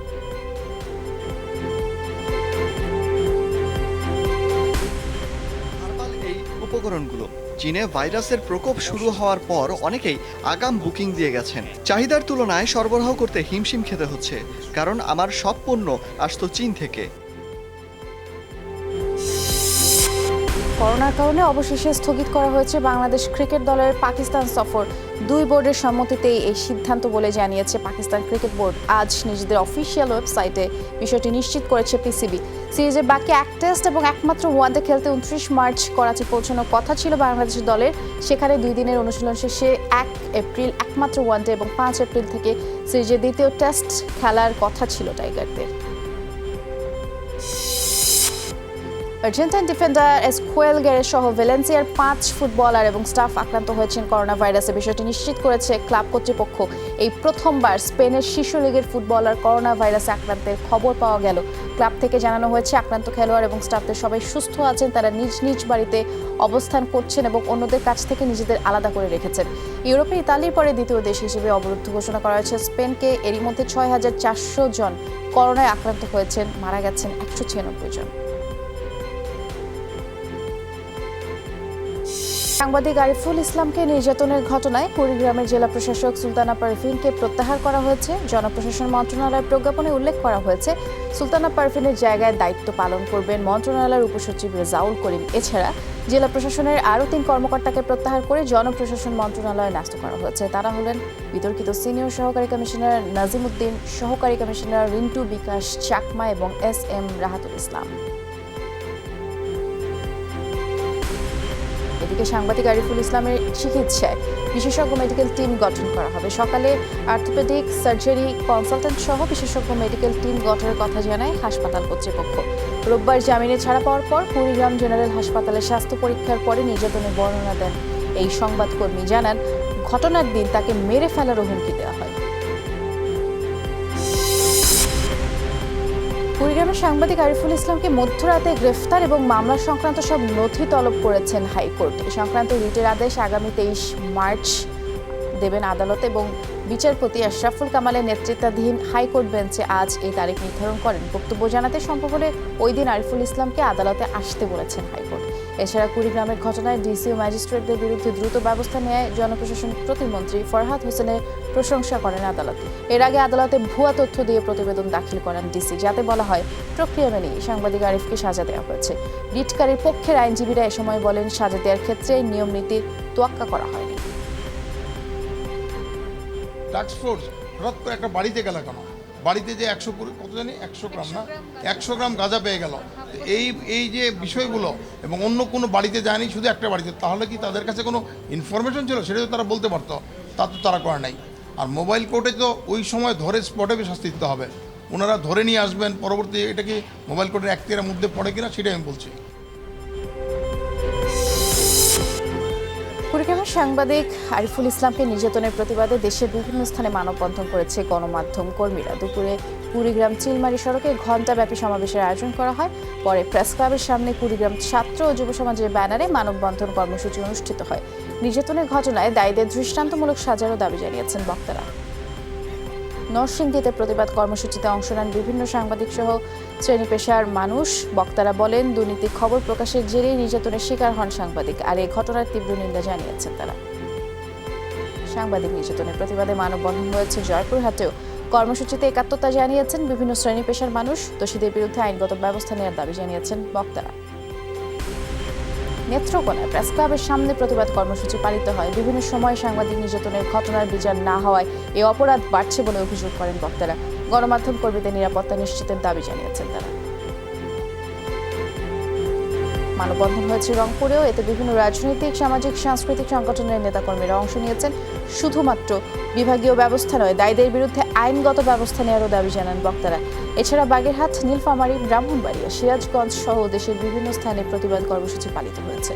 উপকরণগুলো চীনে ভাইরাসের প্রকোপ শুরু হওয়ার পর অনেকেই আগাম বুকিং দিয়ে গেছেন। চাহিদার তুলনায় সরবরাহ করতে হিমশিম খেতে হচ্ছে, কারণ আমার সব পণ্য আসতো চীন থেকে। করোনার কারণে অবশেষে স্থগিত করা হয়েছে বাংলাদেশ ক্রিকেট দলের পাকিস্তান সফর। 2 বোর্ডের সম্মতিতেই এই সিদ্ধান্ত বলে জানিয়েছে পাকিস্তান ক্রিকেট বোর্ড। আজ নিজেদের অফিসিয়াল ওয়েবসাইটে বিষয়টি নিশ্চিত করেছে পিসিবি। সিরিজের বাকি 1 টেস্ট এবং একমাত্র ওয়ানডে খেলতে 29 মার্চ করাচি পৌঁছানোর কথা ছিল বাংলাদেশ দলের। সেখানে 2 দিনের অনুশীলন শেষে 1 এপ্রিল একমাত্র ওয়ানডে এবং 5 এপ্রিল থেকে সিরিজের দ্বিতীয় টেস্ট খেলার কথা ছিল টাইগারদের। আর্জেন্টাইন ডিফেন্ডার এসকুয়েল গ্যারেস সহ ভ্যালেন্সিয়ার 5 ফুটবলার এবং স্টাফ আক্রান্ত হয়েছেন করোনা ভাইরাসে। বিষয়টি নিশ্চিত করেছে ক্লাব কর্তৃপক্ষ। এই প্রথমবার স্পেনের শীর্ষ লিগের ফুটবলার করোনা ভাইরাসে আক্রান্তের খবর পাওয়া গেল। ক্লাব থেকে জানানো হয়েছে আক্রান্ত খেলোয়াড় এবং স্টাফদের সবাই সুস্থ আছেন। তারা নিজ নিজ বাড়িতে অবস্থান করছেন এবং অন্যদের কাছ থেকে নিজেদের আলাদা করে রেখেছেন। ইউরোপে ইতালির পরে দ্বিতীয় দেশ হিসেবে অবরুদ্ধ ঘোষণা করা হয়েছে স্পেনকে। এরই মধ্যে 6,400 জন করোনায় আক্রান্ত হয়েছেন, মারা গেছেন 196 জন। সাংবাদিক আরিফুল ইসলামকে নির্যাতনের ঘটনায় কুড়িগ্রামের জেলা প্রশাসক সুলতানা পারভিনকে প্রত্যাহার করা হয়েছে। জনপ্রশাসন মন্ত্রণালয়ের প্রজ্ঞাপনে উল্লেখ করা হয়েছে সুলতানা পারভিনের জায়গায় দায়িত্ব পালন করবেন মন্ত্রণালয়ের উপসচিব রেজাউল করিম। এছাড়া জেলা প্রশাসনের আরও 3 কর্মকর্তাকে প্রত্যাহার করে জনপ্রশাসন মন্ত্রণালয়ে ন্যস্ত করা হয়েছে। তারা হলেন বিতর্কিত সিনিয়র সহকারী কমিশনার নাজিম উদ্দিন, সহকারী কমিশনার রিন্টু বিকাশ চাকমা এবং SM রাহাতুল ইসলাম। এদিকে সাংবাদিক আরিফুল ইসলামের চিকিৎসায় বিশেষজ্ঞ মেডিকেল টিম গঠন করা হবে। সকালে অর্থোপেডিক সার্জারি কনসালটেন্ট সহ বিশেষজ্ঞ মেডিকেল টিম গঠনের কথা জানায় হাসপাতাল কর্তৃপক্ষ। রোববার জামিনে ছাড়া পাওয়ার পর কুড়িগ্রাম জেনারেল হাসপাতালে স্বাস্থ্য পরীক্ষার পরে নির্যাতনের বর্ণনা দেন এই সংবাদকর্মী। জানান ঘটনার দিন তাকে মেরে ফেলারও হুমকি দেওয়া হয়। কুড়িগ্রামের সাংবাদিক আরিফুল ইসলামকে মধ্যরাতে গ্রেফতার এবং মামলা সংক্রান্ত সব নথি তলব করেছেন হাইকোর্ট। এই সংক্রান্ত রিটের আদেশ আগামী 23 মার্চ দেবেন আদালত এবং বিচারপতি আশরাফুল কামালের নেতৃত্বাধীন হাইকোর্ট বেঞ্চে আজ এই তারিখ নির্ধারণ করেন। বক্তব্য জানাতে সম্ভব হলে ওই দিন আরিফুল ইসলামকে আদালতে আসতে বলেছেন হাইকোর্ট। এছাড়া কুড়িগ্রামের ঘটনায় ডিসি ও ম্যাজিস্ট্রেটদের বিরুদ্ধে দ্রুত ব্যবস্থা নেয় জনপ্রশাসন প্রতিমন্ত্রী ফরহাদ হোসেনের প্রশংসা করেন আদালত। এর আগে আদালতে ভুয়া তথ্য দিয়ে প্রতিবেদন দাখিল করেন ডিসি, যাতে বলা হয় প্রক্রিয়া মেনে সাংবাদিক আরিফকে সাজা দেওয়া হয়েছে। রিটকারীর পক্ষের আইনজীবীরা এ সময় বলেন সাজা দেওয়ার ক্ষেত্রে নিয়ম নীতির তোয়াক্কা করা হয়নি। টাস্ক ফোর্স হঠাৎ করে একটা বাড়িতে গেল কেন? বাড়িতে যে 100 কত জানি 100 গ্রাম না 100 গ্রাম গাঁজা পেয়ে গেল। এই যে বিষয়গুলো এবং অন্য কোনো বাড়িতে যায়নি, শুধু একটা বাড়িতে, তাহলে কি তাদের কাছে কোনো ইনফরমেশন ছিল? সেটা তো তারা বলতে পারতো, তা তো তারা করে নাই। আর মোবাইল কোর্টে তো ওই সময় ধরে স্পটে শাস্তি দিতে হবে। ওনারা ধরে নিয়ে আসবেন, পরবর্তী এটা কি মোবাইল কোর্টের এখতিয়ারের মধ্যে পড়ে কিনা সেটাই আমি বলছি। কুড়িগ্রামের সাংবাদিক আরিফুল ইসলামকে নির্যাতনের প্রতিবাদে দেশের বিভিন্ন স্থানে মানববন্ধন করেছে গণমাধ্যম কর্মীরা। দুপুরে কুড়িগ্রাম চিলমারি সড়কে ঘণ্টাব্যাপী সমাবেশের আয়োজন করা হয়। পরে প্রেস ক্লাবের সামনে কুড়িগ্রাম ছাত্র ও যুব সমাজের ব্যানারে মানববন্ধন কর্মসূচি অনুষ্ঠিত হয়। নির্যাতনের ঘটনায় দায়ীদের দৃষ্টান্তমূলক সাজারও দাবি জানিয়েছেন বক্তারা। নরসিংদীতে প্রতিবাদ কর্মসূচিতে অংশ নেন বিভিন্ন সাংবাদিক সহ শ্রেণী পেশার মানুষ। বক্তারা বলেন দুর্নীতির খবর প্রকাশের জেরেই নির্যাতনের শিকার হন সাংবাদিক, আর এই ঘটনার তীব্র নিন্দা জানিয়েছেন তারা। সাংবাদিক নির্যাতনের প্রতিবাদে মানববন্ধন হয়েছে জয়পুরহাটেও। কর্মসূচিতে একাত্মতা জানিয়েছেন বিভিন্ন শ্রেণী পেশার মানুষ। দোষীদের বিরুদ্ধে আইনগত ব্যবস্থা নেওয়ার দাবি জানিয়েছেন বক্তারা। নেত্রকোনায় প্রেস ক্লাবের সামনে প্রতিবাদ কর্মসূচি পালিত হয়। বিভিন্ন সময় সাংবাদিক নির্যাতনের ঘটনার বিচার না হওয়ায় এই অপরাধ বাড়ছে বলে অভিযোগ করেন বক্তারা। গণমাধ্যম কর্মীদের নিরাপত্তা নিশ্চিতের দাবি জানিয়েছেন তারা। মানববন্ধন হয়েছে রংপুরেও। এতে বিভিন্ন রাজনৈতিক, সামাজিক, সাংস্কৃতিক সংগঠনের নেতাকর্মীরা অংশ নিয়েছেন। শুধুমাত্র বিভাগীয় ব্যবস্থা নয়, দায়ীদের বিরুদ্ধে আইনগত ব্যবস্থা নেওয়ারও দাবি জানান বক্তারা। এছাড়া বাগেরহাট, নীলফামারী, ব্রাহ্মণবাড়িয়া, সিরাজগঞ্জ সহ দেশের বিভিন্ন স্থানে প্রতিবাদ কর্মসূচি পালিত হয়েছে।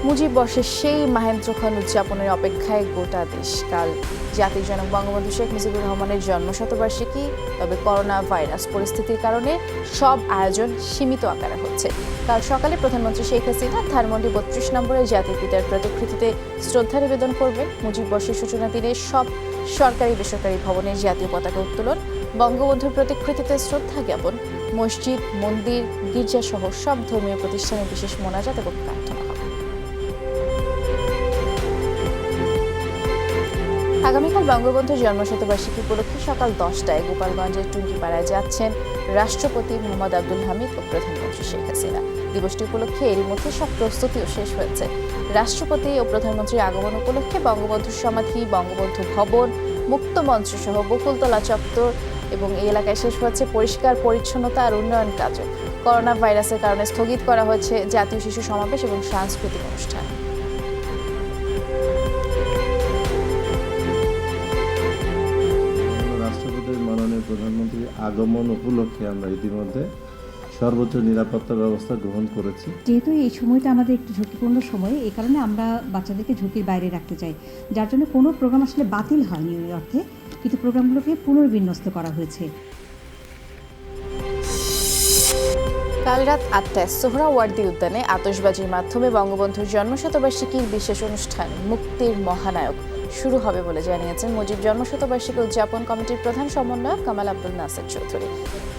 মুজিব বর্ষের সেই মাহেন্দ্রক্ষণ উদযাপনের অপেক্ষায় গোটা দেশ। কাল জাতির জনক বঙ্গবন্ধু শেখ মুজিবুর রহমানের জন্মশতবার্ষিকী। তবে করোনা ভাইরাস পরিস্থিতির কারণে সব আয়োজন সীমিত আকারে হচ্ছে। কাল সকালে প্রধানমন্ত্রী শেখ হাসিনা ধানমন্ডি 32 নম্বরে জাতির পিতার প্রতিকৃতিতে শ্রদ্ধা নিবেদন করবেন। মুজিব বর্ষের সূচনা দিনে সব সরকারি বেসরকারি ভবনে জাতীয় পতাকা উত্তোলন, বঙ্গবন্ধুর প্রতিকৃতিতে শ্রদ্ধা জ্ঞাপন, মসজিদ, মন্দির, গির্জা সহ সব ধর্মীয় প্রতিষ্ঠানে বিশেষ মোনাজাত এবং প্রার্থনা হবে। আগামীকাল বঙ্গবন্ধুর জন্মশতবার্ষিকী উপলক্ষে সকাল 10টায় গোপালগঞ্জের টুঙ্গিপাড়ায় যাচ্ছেন রাষ্ট্রপতি মোহাম্মদ আব্দুল হামিদ ও প্রধানমন্ত্রী শেখ হাসিনা। দিবসটি উপলক্ষে এরই মধ্যে সব প্রস্তুতিও শেষ হয়েছে। রাষ্ট্রপতি ও প্রধানমন্ত্রীর আগমন উপলক্ষে বঙ্গবন্ধুর সমাধি, বঙ্গবন্ধু ভবন, মুক্ত মঞ্চ সহ বকুলতলা চত্বর এবং এই এলাকায় শেষ হয়েছে পরিষ্কার পরিচ্ছন্নতা আর উন্নয়ন কাজও। করোনা ভাইরাসের কারণে স্থগিত করা হয়েছে জাতীয় শিশু সমাবেশ এবং সাংস্কৃতিক অনুষ্ঠান। রাষ্ট্রপতির মাননীয় প্রধানমন্ত্রীর আগমন উপলক্ষে আমরা ইতিমধ্যে সর্বোচ্চ নিরাপত্তা ব্যবস্থা গ্রহণ করেছি। যেহেতু এই সময়টা আমাদের একটু ঝুঁকিপূর্ণ সময়, এই কারণে আমরা বাচ্চাদেরকে ঝুঁকির বাইরে রাখতে চাই, যার জন্য কোনো প্রোগ্রাম আসলে বাতিল হয়নি ওই অর্থে, কিন্তু প্রোগ্রামগুলোকে পুনর্বিন্যস্ত করা হয়েছে। কাল রাত 8টায় সোহরাওয়ার্দী উদ্যানে আতশবাজির মাধ্যমে বঙ্গবন্ধুর জন্মশতবার্ষিকীর বিশেষ অনুষ্ঠান মুক্তির মহানায়ক শুরু হবে বলে জানিয়েছেন মুজিব জন্মশতবার্ষিকী উদযাপন কমিটির প্রধান সমন্বয়ক কামাল আব্দুল নাসের চৌধুরী।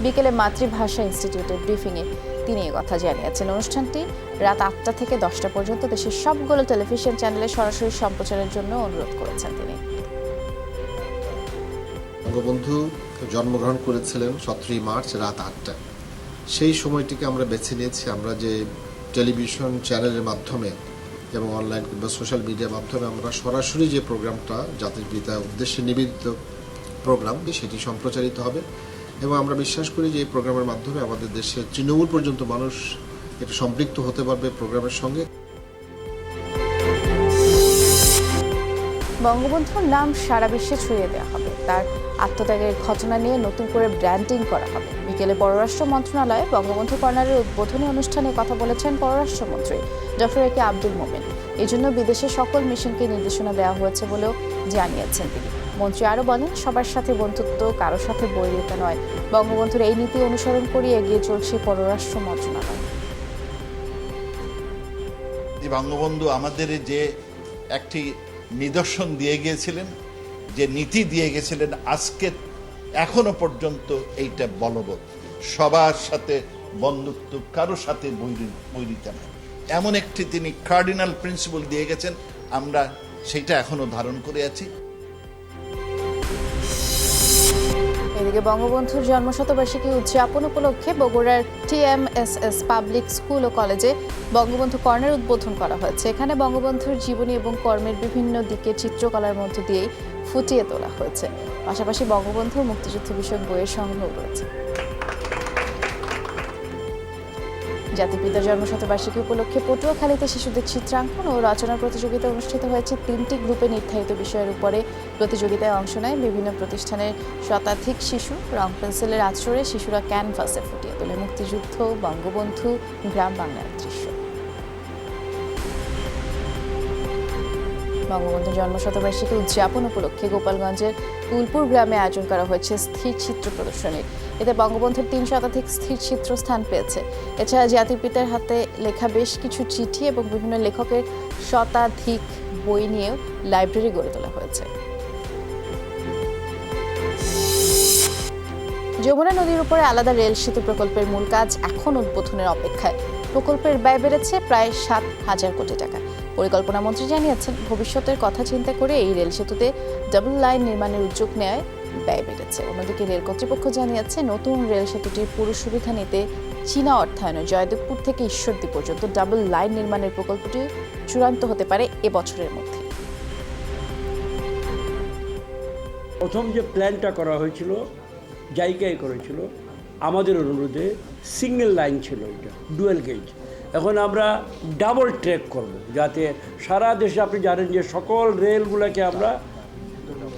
বিকেলে মাতৃভাষা ইনস্টিটিউটের ব্রিফিংয়ে তিনি কথা জানিয়েছেন। অনুষ্ঠানটি রাত 8টা থেকে 10টা পর্যন্ত দেশের সবগুলো টেলিভিশন চ্যানেলে সরাসরি সম্প্রচারের জন্য অনুরোধ করেছেন তিনি। বঙ্গবন্ধু জন্মগ্রহণ করেছিলেন 17 মার্চ রাত 8টায়। সেই সময়টিকে আমরা বেছে নিয়েছি। আমরা যে টেলিভিশন চ্যানেলের মাধ্যমে এবং অনলাইন কিংবা সোশ্যাল মিডিয়ার মাধ্যমে আমরা সরাসরি যে প্রোগ্রামটা জাতির পিতার উদ্দেশ্যে নিবেদিত প্রোগ্রাম সেটি সম্প্রচারিত হবে এবং আমরা বিশ্বাস করি যে এই প্রোগ্রামের মাধ্যমে আমাদের দেশের তৃণমূল পর্যন্ত মানুষ এটা সম্পৃক্ত হতে পারবে প্রোগ্রামের সঙ্গে। বঙ্গবন্ধুর নাম সারা বিশ্বে ছড়িয়ে দেওয়া হবে, তার আত্মত্যাগের ঘটনা নিয়ে নতুন করে ব্র্যান্ডিং করা হবে। বিকেলে পররাষ্ট্র মন্ত্রণালয়ে বঙ্গবন্ধু কর্নারের উদ্বোধনী অনুষ্ঠানে কথা বলেছেন পররাষ্ট্রমন্ত্রী ডক্টর এ কে আব্দুল মোমেন। এই জন্য বিদেশে সকল মিশনকে নির্দেশনা দেওয়া হয়েছে বলেও জানিয়েছেন তিনি। মন্ত্রী আরও বলেন, সবার সাথে বন্ধুত্ব, কারোর সাথে বৈরিতা নয়। বঙ্গবন্ধুর এই নীতি অনুসরণ করে এগিয়ে চলছে পররাষ্ট্র মন্ত্রণালয়। বঙ্গবন্ধু আমাদের যে একটি নিদর্শন দিয়ে গিয়েছিলেন, যে নীতি দিয়ে গেছিলেন, আজকে এখনো পর্যন্ত এইটা বলবৎ। সবার সাথে বন্ধুত্ব, কারোর সাথে বৈরিতা নয়, এমন একটি তিনি কার্ডিনাল প্রিন্সিপাল দিয়ে গেছেন। আমরা সেটা এখনো ধারণ করে আছি। এদিকে বঙ্গবন্ধুর জন্মশতবার্ষিকী উদযাপন উপলক্ষে বগুড়ার TMSS পাবলিক স্কুল ও কলেজে বঙ্গবন্ধু কর্নার উদ্বোধন করা হয়েছে। এখানে বঙ্গবন্ধুর জীবনী এবং কর্মের বিভিন্ন দিকে চিত্রকলার মধ্য দিয়ে ফুটিয়ে তোলা হয়েছে। পাশাপাশি বঙ্গবন্ধু মুক্তিযুদ্ধ বিষয়ক বইয়ের সংগ্রহ রয়েছে। জাতির পিতার জন্মশতবার্ষিকী উপলক্ষে পটুয়াখালীতে শিশুদের চিত্রাঙ্কন ও রচনা প্রতিযোগিতা অনুষ্ঠিত হয়েছে। 3টি গ্রুপে নির্ধারিত বিষয়ের উপরে প্রতিযোগিতায় অংশ নেয় বিভিন্ন প্রতিষ্ঠানের শতাধিক শিশু। রং পেন্সিলের আঁচড়ে শিশুরা ক্যানভাসে ফুটিয়ে তোলে মুক্তিযুদ্ধ, বঙ্গবন্ধু, গ্রাম বাংলার দৃশ্য। বঙ্গবন্ধু জন্মশতবার্ষিকী উদযাপন উপলক্ষে গোপালগঞ্জের কুলপুর গ্রামে আয়োজন করা হয়েছে স্থির চিত্র প্রদর্শনীর। এতে বঙ্গবন্ধুর 3 শতাধিক স্থির চিত্র স্থান পেয়েছে। এছাড়া জাতির পিতার হাতে লেখা বেশ কিছু চিঠি এবং বিভিন্ন লেখকের শতাধিক বই নিয়েও লাইব্রেরি গড়ে তোলা হয়েছে। যমুনা নদীর উপরে আলাদা রেল সেতু প্রকল্পের মূল কাজ এখন উদ্বোধনের অপেক্ষায়। প্রকল্পের ব্যয় বেড়েছে প্রায় 7,000 কোটি টাকা। পরিকল্পনা মন্ত্রী জানিয়েছেন, ভবিষ্যতের কথা চিন্তা করে এই রেল সেতুতে ডাবল লাইন নির্মাণের উদ্যোগ নেয় ব্যয় বেড়েছে। অন্যদিকে রেল কর্তৃপক্ষ জানিয়েছে, নতুন রেল সেতুটির পুরো সুবিধা নিতে চীনা অর্থায়নে জয়দেবপুর থেকে ঈশ্বরদী পর্যন্ত ডাবল লাইন নির্মাণের প্রকল্পটি চূড়ান্ত হতে পারে এবছরের মধ্যে। প্রথম যে প্ল্যানটা করা হয়েছিল, জায়গায় করেছিল, আমাদের অনুরোধে সিঙ্গেল লাইন ছিল, এটা ডুয়েল গেজ। এখন আমরা ডাবল ট্র্যাক করব, যাতে সারা দেশে আপনি জানেন যে সকল রেলগুলোকে আমরা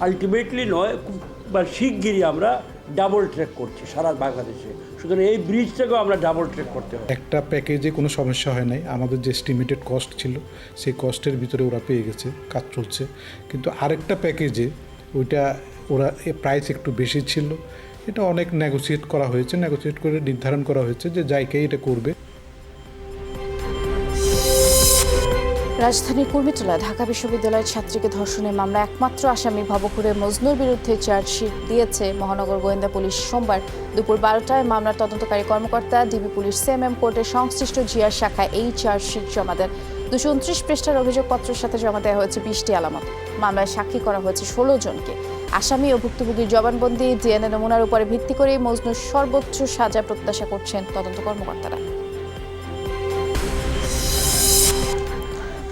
আলটিমেটলি নয় বা শিগগিরই আমরা ডাবল ট্র্যাক করছি সারা বাংলাদেশে। সুতরাং এই ব্রিজটাকেও আমরা ডাবল ট্র্যাক করতে হবে। একটা প্যাকেজে কোনো সমস্যা হয় নাই। আমাদের যে এস্টিমেটেড কস্ট ছিল সেই কস্টের ভিতরে ওরা পেয়ে গেছে, কাজ চলছে। কিন্তু আরেকটা প্যাকেজে ওরা প্রাইস একটু বেশি ছিল, এটা অনেক নেগোসিয়েট করা হয়েছে, নেগোসিয়েট করে নির্ধারণ করা হয়েছে যে জায়গায় এটা করবে। রাজধানীর কুর্মিটোলায় ঢাকা বিশ্ববিদ্যালয়ের ছাত্রীকে ধর্ষণের মামলা একমাত্র আসামি ভবঘুরে মজনুর বিরুদ্ধে চার্জশিট দিয়েছে মহানগর গোয়েন্দা পুলিশ। সোমবার দুপুর 12টায় মামলার তদন্তকারী কর্মকর্তা ডিবি পুলিশ সিএমএম কোর্টের সংশ্লিষ্ট জিআর শাখায় এই চার্জশিট জমা দেন। 229 পৃষ্ঠার অভিযোগপত্রের সাথে জমা দেওয়া হয়েছে 20টি আলামত। মামলায় সাক্ষী করা হয়েছে 16 জনকে। আসামি ও ভুক্তভোগীর জবানবন্দি, ডিএনএ নমুনার উপরে ভিত্তি করে মজনুর সর্বোচ্চ সাজা প্রত্যাশা করছেন তদন্ত কর্মকর্তারা।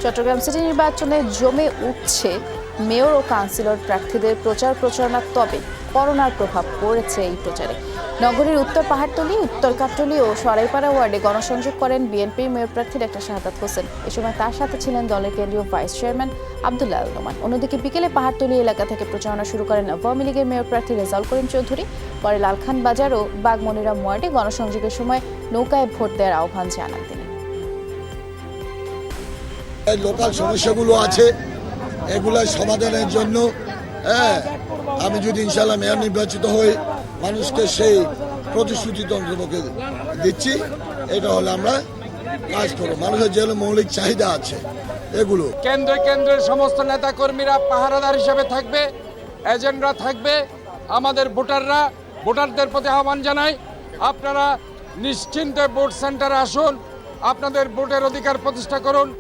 চট্টগ্রাম সিটি নির্বাচনে জমে উঠছে মেয়র ও কাউন্সিলর প্রার্থীদের প্রচার প্রচারণা, তবে করোনার প্রভাব পড়েছে এই প্রচারে। নগরীর উত্তর পাহাড়তলী, উত্তর কাট্টলী ও সরাইপাড়া ওয়ার্ডে গণসংযোগ করেন বিএনপির মেয়র প্রার্থী ডক্টর শাহাদাত হোসেন। এ সময় তার সাথে ছিলেন দলের কেন্দ্রীয় ভাইস চেয়ারম্যান আব্দুল্লাহ আল নোমান। অন্যদিকে বিকেলে পাহাড়তলী এলাকা থেকে প্রচারণা শুরু করেন আওয়ামী লীগের মেয়র প্রার্থী রেজাউল করিম চৌধুরী। পরে লালখান বাজার ও বাগমনিরাম ওয়ার্ডে গণসংযোগের সময় নৌকায় ভোট দেওয়ার আহ্বান জানান তিনি। লোকাল সমস্যাগুলো আছে, এগুলা সমাধানের জন্য আমি যদি ইনশাল্লাহ মেয়র নির্বাচিত হই, মানুষকে সেই প্রতিশ্রুতি তন্ত্রকে দিচ্ছি, এটা হলে আমরা কাজ করবো। মানুষের যে মৌলিক চাহিদা আছে এগুলো কেন্দ্রের সমস্ত নেতা কর্মীরা পাহারাদার হিসেবে থাকবে, এজেন্টরা থাকবে। আমাদের ভোটারদের প্রতি আহ্বান জানাই, আপনারা নিশ্চিন্তে ভোট সেন্টারে আসুন, আপনাদের ভোটের অধিকার প্রতিষ্ঠা করুন।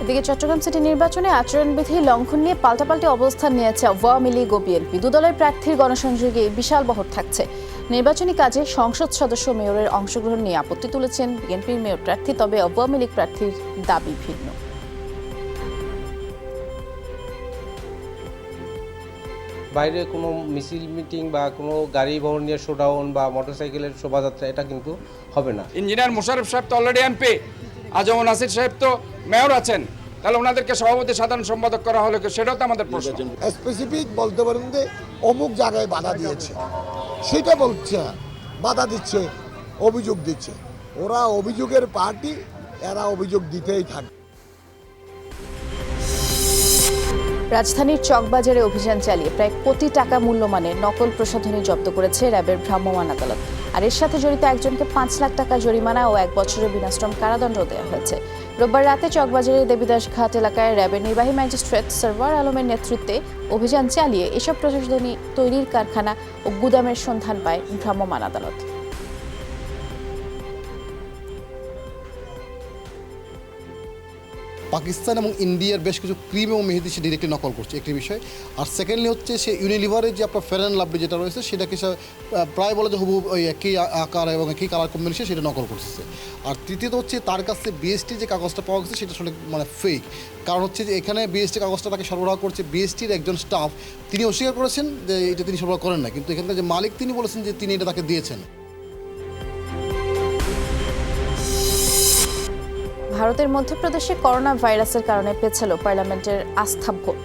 এদিকে চট্টগ্রাম সিটি নির্বাচনে আচরণবিধি লঙ্ঘন নিয়ে পাল্টাপাল্টি অবস্থান নিয়েছে আওয়ামী লীগ ও বিএনপি। দুদলের প্রার্থীর গণসংযোগে বিশাল বহর থাকছে। নির্বাচনী কাজে সংসদ সদস্য মেয়রের অংশগ্রহণ নিয়ে আপত্তি তুলেছেন বিএনপির মেয়র প্রার্থী, তবে আওয়ামী লীগ প্রার্থীর দাবি ভিন্ন। বাইরে কোনো মিছিল মিটিং বা কোনো গাড়ি বহর নিয়ে শোডাউন বা মোটরসাইকেলের শোভাযাত্রা এটা কিন্তু হবে না। ইঞ্জিনিয়ার মোশাররফ সাহেব তো অলরেডি এমপি, আজম নাসির সাহেব তো মেয়র আছেন, তাহলে ওনাদেরকে সভাপতি সাধারণ সম্পাদক করা হলো, সেটাও তো আমাদের প্রশ্ন। স্পেসিফিক বলতে পারেন যে অমুক জায়গায় বাধা দিয়েছে, সেটা বলছে, বাধা দিচ্ছে, অভিযোগ দিচ্ছে। ওরা অভিযোগের পার্টি, এরা অভিযোগ দিতেই থাকে। রাজধানীর চকবাজারে অভিযান চালিয়ে প্রায় কোটি টাকা মূল্যমানের নকল প্রসাধনী জব্দ করেছে র্যাবের ভ্রাম্যমাণ আদালত। আর এর সাথে জড়িত একজনকে 5 লাখ টাকা জরিমানা ও 1 বছরের বিনাশ্রম কারাদণ্ড দেওয়া হয়েছে। রোববার রাতে চকবাজারের দেবীদাস ঘাট এলাকায় র্যাবের নির্বাহী ম্যাজিস্ট্রেট সরওয়ার আলমের নেতৃত্বে অভিযান চালিয়ে এসব প্রসাধনী তৈরির কারখানা ও গুদামের সন্ধান পায় ভ্রাম্যমাণ আদালত। পাকিস্তান এবং ইন্ডিয়ার বেশ কিছু ক্রিম এবং মেহেদি সে ডিরেক্টলি নকল করছে, একটি বিষয়। আর সেকেন্ডলি হচ্ছে সে ইউনিলিভারের যে আপনার ফেয়ার অ্যান্ড লাভলি যেটা রয়েছে, সেটাকে সে প্রায় বলে যে হুবহু ওই একই আকার এবং একই কালার কম্বিনেশন সেটা নকল করতেছে। আর তৃতীয়ত হচ্ছে তার কাছে বিএসটি যে কাগজটা পাওয়া গেছে সেটা আসলে মানে ফেক। কারণ হচ্ছে যে এখানে বিএসটি কাগজটা তাকে সরবরাহ করছে বিএসটির একজন স্টাফ, তিনি অস্বীকার করেছেন যে এটা তিনি সরবরাহ করেন না, কিন্তু এখানকার যে মালিক তিনি বলেছেন যে তিনি এটা তাকে দিয়েছেন। ভারতের মধ্যপ্রদেশে করোনা ভাইরাসের কারণে পেছালো পার্লামেন্টের আস্থা ভোট।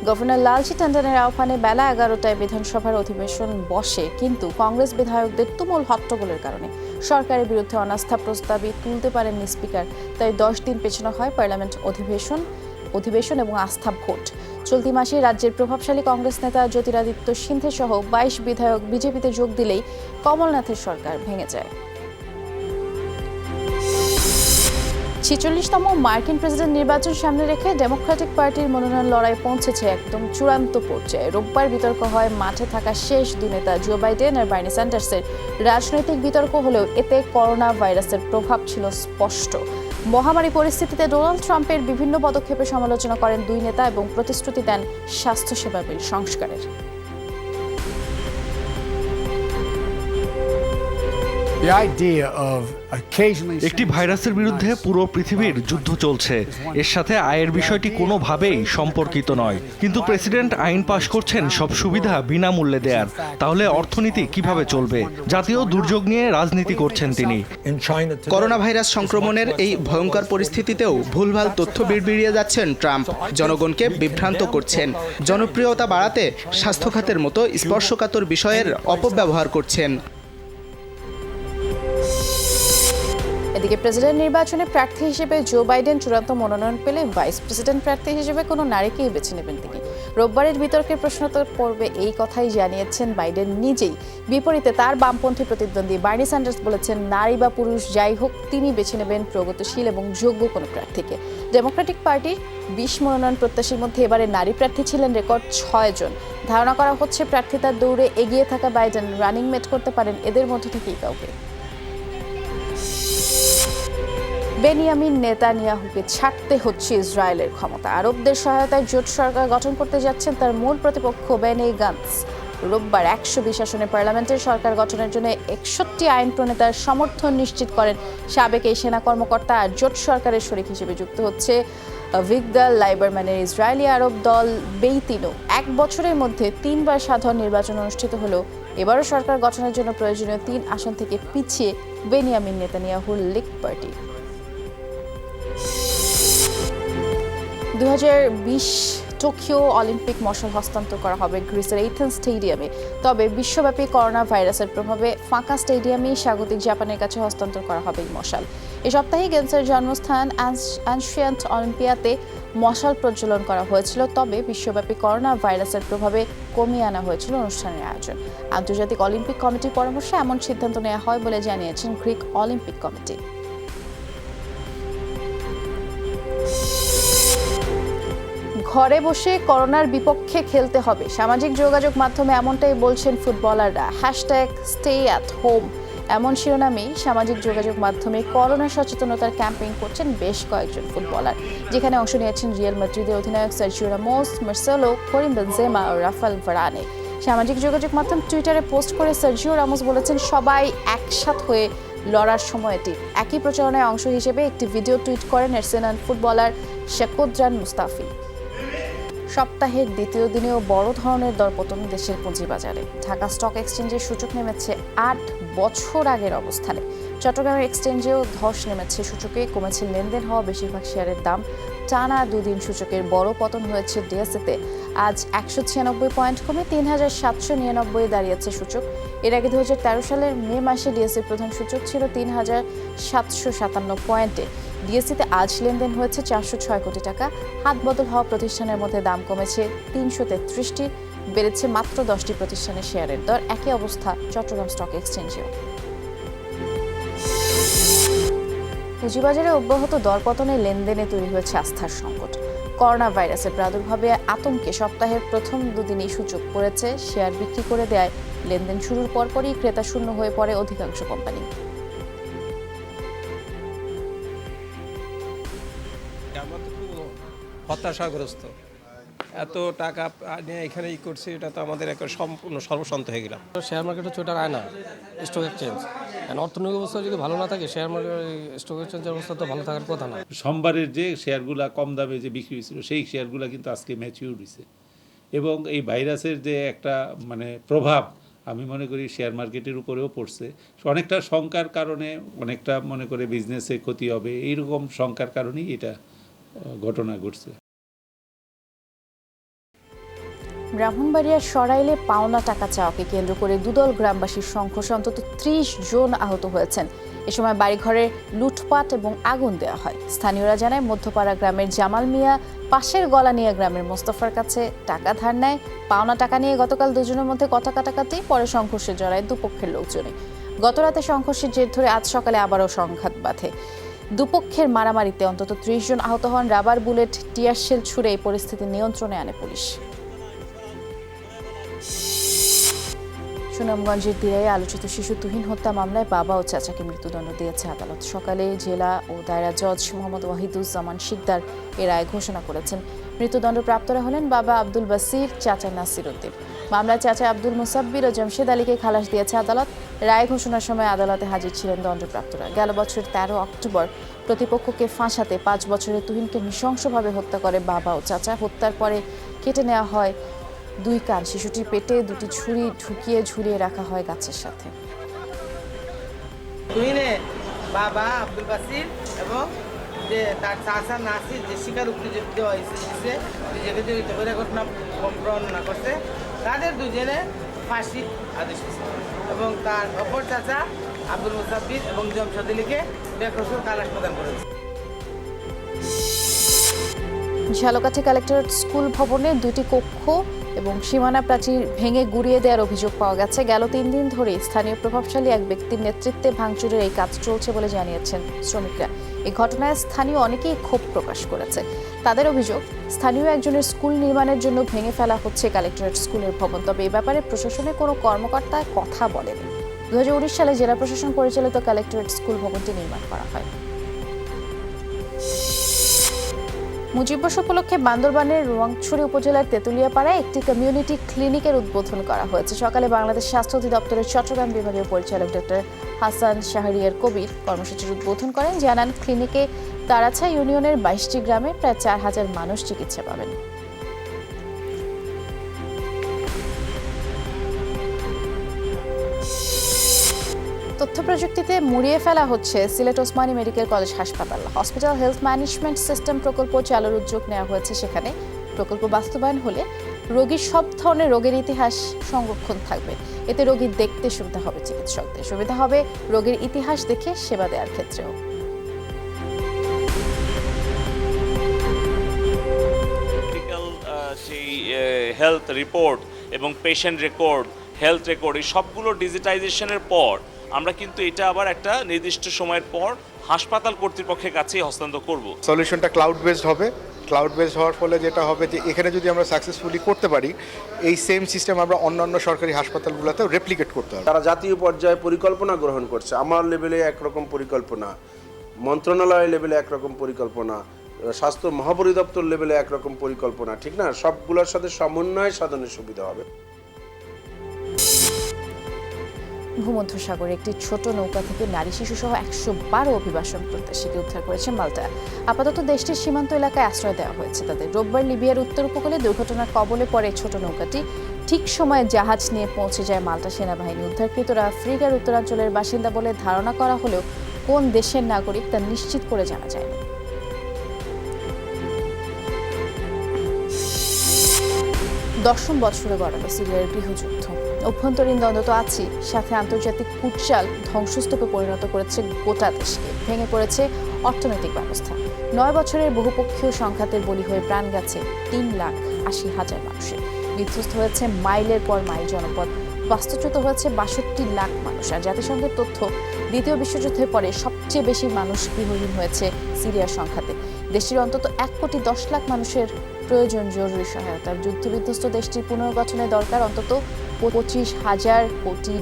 গভর্নর লালজি টন্ডনের আহ্বানে বেলা 11টায় বিধানসভার অধিবেশন বসে, কিন্তু কংগ্রেস বিধায়কদের তুমুল হট্টগোলের কারণে সরকারের বিরুদ্ধে অনাস্থা প্রস্তাবই তুলতে পারেননি স্পিকার। তাই 10 দিন পেছানো হয় পার্লামেন্ট অধিবেশন এবং আস্থা ভোট। চলতি মাসে রাজ্যের প্রভাবশালী কংগ্রেস নেতা জ্যোতিরাদিত্য সিন্ধে সহ 22 বিধায়ক বিজেপিতে যোগ দিলেই কমলনাথের সরকার ভেঙে যায়। 46তম মার্কিন প্রেসিডেন্ট নির্বাচন সামনে রেখে ডেমোক্রেটিক পার্টির মনোনয়ন লড়াই পৌঁছেছে একদম চূড়ান্ত পর্যায়ে। রোববার বিতর্ক হয় মাঠে থাকা শেষ দুই নেতা জো বাইডেন আর বার্নি স্যান্ডার্সের। রাজনৈতিক বিতর্ক হলেও এতে করোনা ভাইরাসের প্রভাব ছিল স্পষ্ট। মহামারী পরিস্থিতিতে ডোনাল্ড ট্রাম্পের বিভিন্ন পদক্ষেপের সমালোচনা করেন দুই নেতা এবং প্রতিশ্রুতি দেন স্বাস্থ্যসেবা বিল সংস্কারের। একটি ভাইরাসের বিরুদ্ধে পুরো পৃথিবীর যুদ্ধ চলছে, এর সাথে আয়ের বিষয়টি কোনোভাবেই সম্পর্কিত নয়। কিন্তু প্রেসিডেন্ট আইন পাশ করছেন সব সুবিধা বিনামূল্যে দেয়ার, তাহলে অর্থনীতি কিভাবে চলবে? জাতীয় দুর্যোগ নিয়ে রাজনীতি করছেন তিনি। করোনা ভাইরাস সংক্রমণের এই ভয়ঙ্কর পরিস্থিতিতেও ভুলভাল তথ্য বিড়বিড়িয়ে যাচ্ছেন ট্রাম্প, জনগণকে বিভ্রান্ত করছেন, জনপ্রিয়তা বাড়াতে স্বাস্থ্য খাতের মতো স্পর্শকাতর বিষয়ের অপব্যবহার করছেন। এদিকে প্রেসিডেন্ট নির্বাচনে প্রার্থী হিসেবে জো বাইডেন চূড়ান্ত মনোনয়ন পেলে ভাইস প্রেসিডেন্ট প্রার্থী হিসেবে কোনো নারীকেই বেছে নেবেন তিনি। রোববারের বিতর্কের প্রশ্নোত্তর পর্বে এই কথাই জানিয়েছেন বাইডেন নিজেই। বিপরীতে তার বামপন্থী প্রতিদ্বন্দ্বী বার্নি স্যান্ডার্স বলেছেন নারী বা পুরুষ যাই হোক তিনি বেছে নেবেন প্রগতিশীল এবং যোগ্য কোনো প্রার্থীকে। ডেমোক্রেটিক পার্টির 20 মনোনয়ন প্রত্যাশীর মধ্যে এবারে নারী প্রার্থী ছিলেন রেকর্ড 6 জন। ধারণা করা হচ্ছে প্রার্থিতার দৌড়ে এগিয়ে থাকা বাইডেন রানিং মেট করতে পারেন এদের মধ্য থেকেই কাউকে। বেনিয়ামিন নেতানিয়াহুকে ছাড়তে হচ্ছে ইসরায়েলের ক্ষমতা। আরবদের সহায়তায় জোট সরকার গঠন করতে যাচ্ছেন তার মূল প্রতিপক্ষ বেনি গান্তজ। রোববার 120 আসনে পার্লামেন্টের সরকার গঠনের জন্য 61 আইন প্রণেতার সমর্থন নিশ্চিত করেন সাবেক এই সেনা কর্মকর্তা। আর জোট সরকারের শরিক হিসেবে যুক্ত হচ্ছে ভিগদাল, লাইবারম্যানের ইসরায়েলি আরব দল বেইতিনো 1 বছরের মধ্যে 3বার সাধারণ নির্বাচন অনুষ্ঠিত হলেও এবারও সরকার গঠনের জন্য প্রয়োজনীয় 3 আসন থেকে পিছিয়ে বেনিয়ামিন নেতানিয়াহুর লিগ পার্টি। 2020 টোকিও অলিম্পিক মশাল হস্তান্তর করা হবে গ্রিসের এথেন্স স্টেডিয়ামে। তবে বিশ্বব্যাপী করোনা ভাইরাসের প্রভাবে ফাঁকা স্টেডিয়ামে স্বাগতিক জাপানের কাছে হস্তান্তর করা হবে এই মশাল। এই সপ্তাহে গেমসের জন্মস্থান অ্যানশিয়ান্ট অলিম্পিয়াতে মশাল প্রজ্বলন করা হয়েছিল, তবে বিশ্বব্যাপী করোনা ভাইরাসের প্রভাবে কমিয়ে আনা হয়েছিল অনুষ্ঠানের আয়োজন। আন্তর্জাতিক অলিম্পিক কমিটির পরামর্শে এমন সিদ্ধান্ত নেওয়া হয় বলে জানিয়েছেন গ্রিক অলিম্পিক কমিটি। ঘরে বসে করোনার বিপক্ষে খেলতে হবে, সামাজিক যোগাযোগ মাধ্যমে এমনটাই বলছেন ফুটবলাররা। #StayAtHome এমন শিরোনামেই সামাজিক যোগাযোগ মাধ্যমে করোনা সচেতনতার ক্যাম্পেইন করছেন বেশ কয়েকজন ফুটবলার, যেখানে অংশ নিয়েছেন রিয়াল মাদ্রিদের অধিনায়ক সার্জিও রামোস, মার্সেলো, কারিম বেনজেমা ও রাফাল ভারানে। সামাজিক যোগাযোগ মাধ্যম টুইটারে পোস্ট করে সার্জিও রামোস বলেছেন, সবাই একসাথ হয়ে লড়ার সময় এটি। একই প্রচারণায় অংশ হিসেবে একটি ভিডিও টুইট করেন আর্সেনাল ফুটবলার শাকোদ্রান মুস্তাফি। সপ্তাহের দ্বিতীয় দিনেও বড় ধরনের দরপতন দেশের পুঁজিবাজারে। ঢাকা স্টক এক্সচেঞ্জের সূচক নেমেছে 8 বছর আগের অবস্থানে। চট্টগ্রামের এক্সচেঞ্জেও ধস নেমেছে সূচকে, কমেছে লেনদেন হওয়া বেশিরভাগ শেয়ারের দাম। টানা 2 দিন সূচকের বড় পতন হয়েছে ডিএসইতে। আজ 196 পয়েন্ট কমে 3799 দাঁড়িয়েছে সূচক। এর আগে 2013 সালের মে মাসে ডিএসইর প্রধান সূচক ছিল 3757 পয়েন্টে। ডিএসইতে আজ লেনদেন হয়েছে 406 কোটি টাকা। হাত বদল হওয়া প্রতিষ্ঠানের মধ্যে দাম কমেছে 333টি, বেড়েছে মাত্র 10টি প্রতিষ্ঠানের শেয়ারের দর। একই অবস্থা চট্টগ্রাম স্টক এক্সচেঞ্জেও। পুঁজিবাজারে অব্যাহত দরপতনে লেনদেনে তৈরি হয়েছে আস্থার সংকট। করোনা ভাইরাসের প্রাদুর্ভাবে আতঙ্কে সপ্তাহের প্রথম 2 দিনেই সূচক পড়েছে। শেয়ার বিক্রি করে দেয় লেনদেন শুরুর পরপরই ক্রেতা শূন্য হয়ে পড়ে অধিকাংশ কোম্পানি। হতাশাগ্রস্ত, এত টাকা নিয়ে এখানে করছি, এটা তো আমাদের একটা সম্পূর্ণ সর্বশান্ত হয়ে গেলাম। শেয়ার মার্কেট হচ্ছে ওটার আয়না, স্টক এক্সচেঞ্জ। অর্থনৈতিক অবস্থা যদি ভালো না থাকে, শেয়ার মার্কেট স্টক এক্সচেঞ্জের অবস্থা তো ভালো থাকার কথা না। সোমবারের যে শেয়ারগুলা কম দামে যে বিক্রি হয়েছিল, সেই শেয়ারগুলা কিন্তু আজকে ম্যাচিউর হয়েছে। এবং এই ভাইরাসের যে একটা প্রভাব আমি মনে করি শেয়ার মার্কেটের উপরেও পড়ছে। অনেকটা শঙ্কার কারণে, অনেকটা মনে করে বিজনেসে ক্ষতি হবে, এইরকম শঙ্কার কারণেই এটা ঘটনা ঘটছে। ব্রাহ্মণবাড়িয়ার সরাইলে পাওনা টাকা চাওয়াকে কেন্দ্র করে দুদল গ্রামবাসীর সংঘর্ষে অন্তত 30 জন আহত হয়েছেন। এ সময় বাড়িঘরে লুটপাট এবং আগুন দেওয়া হয়। স্থানীয়রা জানায়, মধ্যপাড়া গ্রামের জামাল মিয়া পাশের গলানিয়া গ্রামের মোস্তফার কাছে টাকা ধার নেয়। পাওনা টাকা নিয়ে গতকাল দুজনের মধ্যে কথা কাটাকাটি, পরে সংঘর্ষে জড়ায় দুপক্ষের লোকজনে। গতরাতে সংঘর্ষের জের ধরে আজ সকালে আবারও সংঘাত বাধে। দুপক্ষের মারামারিতে অন্তত 30 জন আহত হন। রাবার বুলেট, টিয়ার শেল ছুড়ে এই পরিস্থিতি নিয়ন্ত্রণে আনে পুলিশ। সুনামগঞ্জের দিরাইয়ে আলোচিত শিশু তুহিন হত্যা মামলায় বাবা ও চাচাকে মৃত্যুদণ্ড দিয়েছে আদালত। সকালে জেলা ও দায়রা জজ মোহাম্মদ ওয়াহিদুজ্জামান শিকদার এ রায় ঘোষণা করেছেন। মৃত্যুদণ্ডপ্রাপ্তরা হলেন বাবা আব্দুল বাসির, চাচা নাসির উদ্দিন। মামলায় চাচা আব্দুল মুসাব্বির ও জামশেদ আলীকে খালাস দিয়েছে আদালত। রায় ঘোষণার সময় আদালতে হাজির ছিলেন দণ্ডপ্রাপ্তরা। গেল বছর 13 অক্টোবর প্রতিপক্ষকে ফাঁসাতে 5 বছরের তুহিনকে নৃশংসভাবে হত্যা করে বাবা ও চাচা। হত্যার পরে কেটে নেওয়া হয় 2 কান। শিশুটির পেটে 2টি ছুরি ঢুকিয়ে ঝুলিয়ে রাখা হয় গাছের সাথে। তুহিনে বাবা আব্দুল বাসির এবং যে তার চাচা নাসির যে স্বীকারোক্তি দেওয়া হয়েছে, নিজেকে জড়িত করে ঘটনা বর্ণনা করছে, তাদের দুজনে ফাঁসি আদেশ হয়েছে এবং তার অপর চাচা আব্দুল মুসাব্বির এবং জামশেদ আলীকে 1 বছর কারাবাস প্রদান করেছে। ঝালকাঠি কালেক্টরেট স্কুল ভবনে 2টি কক্ষ এবং সীমানা প্রাচীর ভেঙে গুড়িয়ে দেওয়ার অভিযোগ পাওয়া গেছে। গেল 3 দিন ধরে স্থানীয় প্রভাবশালী এক ব্যক্তির নেতৃত্বে ভাঙচুরের এই কাজ চলছে বলে জানিয়েছেন শ্রমিকরা। এই ঘটনায় স্থানীয় অনেকেই ক্ষোভ প্রকাশ করেছে। তাদের অভিযোগ, স্থানীয় একজনের স্কুল নির্মাণের জন্য ভেঙে ফেলা হচ্ছে কালেক্টরেট স্কুলের ভবন। তবে এ ব্যাপারে প্রশাসনের কোনো কর্মকর্তা কথা বলেনি। 2019 সালে জেলা প্রশাসন পরিচালিত কালেক্টরেট স্কুল ভবনটি নির্মাণ করা হয়। মুজিব বর্ষ উপলক্ষে বান্দরবানের রোয়াংছড়ি উপজেলার তেতুলিয়াপাড়ায় একটি কমিউনিটি ক্লিনিকের উদ্বোধন করা হয়েছে। সকালে বাংলাদেশ স্বাস্থ্য অধিদপ্তরের চট্টগ্রাম বিভাগীয় পরিচালক ডক্টর হাসান শাহরিয়ার কবির কর্মসূচির উদ্বোধন করেন। জানান, ক্লিনিকে তারাছা ইউনিয়নের 22টি গ্রামে প্রায় 4,000 মানুষ চিকিৎসা পাবেন। তথ্য প্রযুক্তিতে মুড়িয়ে ফেলা হচ্ছে সিলেট ওসমানী মেডিকেল কলেজ হাসপাতাল। হসপিটাল হেলথ ম্যানেজমেন্ট সিস্টেম প্রকল্প চালুর উদ্যোগ নেওয়া হয়েছে সেখানে। প্রকল্প বাস্তবায়ন হলে রোগীর সব ধরনের রোগের ইতিহাস সংরক্ষণ থাকবে। এতে রোগী দেখতে সুবিধা হবে চিকিৎসকদের, সুবিধা হবে রোগীর ইতিহাস দেখে সেবা দেওয়ার ক্ষেত্রেও। সেই হেলথ রিপোর্ট এবং পেশেন্ট রেকর্ড, হেলথ রেকর্ড এই সবগুলো ডিজিটাইজেশনের পর আমরা কিন্তু এটা আবার একটা নির্দিষ্ট সময়ের পর হাসপাতাল কর্তৃপক্ষের কাছেই হস্তান্তর করব। সলিউশনটা ক্লাউড বেসড হবে। ক্লাউড বেসড হওয়ার ফলে যেটা হবে যে এখানে যদি আমরা সাকসেসফুলি করতে পারি, এই সেম সিস্টেম আমরা অন্যান্য সরকারি হাসপাতালগুলোতেও রেপ্লিকেট করতে হবে। তারা জাতীয় পর্যায়ে পরিকল্পনা গ্রহণ করছে। আমার লেভেলে একরকম পরিকল্পনা, মন্ত্রণালয় লেভেলে একরকম পরিকল্পনা, স্বাস্থ্য মহাপরিদপ্তর লেভেলে একরকম পরিকল্পনা, ঠিক না? সবগুলোর সাথে সমন্বয় সাধনের সুবিধা হবে। ভূমধ্যসাগরে একটি ছোট নৌকা থেকে নারী শিশু সহ 112 অভিবাসন প্রত্যাশীকে উদ্ধার করেছে মাল্টা। আপাতত দেশটির সীমান্ত এলাকায় আশ্রয় দেওয়া হয়েছে তাদের। রোববার লিবিয়ার উত্তর উপকূলে দুর্ঘটনার কবলে পড়ে ছোট নৌকাটি। ঠিক সময়ে জাহাজ নিয়ে পৌঁছে যায় মাল্টা সেনাবাহিনী। উদ্ধারকৃতরা আফ্রিকার উত্তরাঞ্চলের বাসিন্দা বলে ধারণা করা হলেও কোন দেশের নাগরিক তা নিশ্চিত করে জানা যায়নি। দশম বছরে গড়ালো সিরিয়ার গৃহযুদ্ধ। অভ্যন্তরীণ দ্বন্দ্ব তো আছেই, সাথে আন্তর্জাতিক কুটচাল ধ্বংসস্তূপে পরিণত করেছে গোটা দেশকে। ভেঙে পড়েছে অর্থনৈতিক ব্যবস্থা। 9 বছরের বহুপক্ষীয় সংঘাতের বলি হয়ে প্রাণ গেছে 3,80,000 মানুষের। বিধ্বস্ত হয়েছে মাইলের পর মাইল জনপদ। বাস্তুচ্যুত হয়েছে 62 লাখ মানুষ। আর জাতিসংঘের তথ্য, দ্বিতীয় বিশ্বযুদ্ধের পরে সবচেয়ে বেশি মানুষ গৃহহীন হয়েছে সিরিয়ার সংঘাতে। দেশটির অন্তত 1,10,00,000 মানুষের প্রয়োজন জরুরি সহায়তা। যুদ্ধবিধ্বস্ত দেশটির পুনর্গঠনে দরকার অন্তত $25,000 কোটি।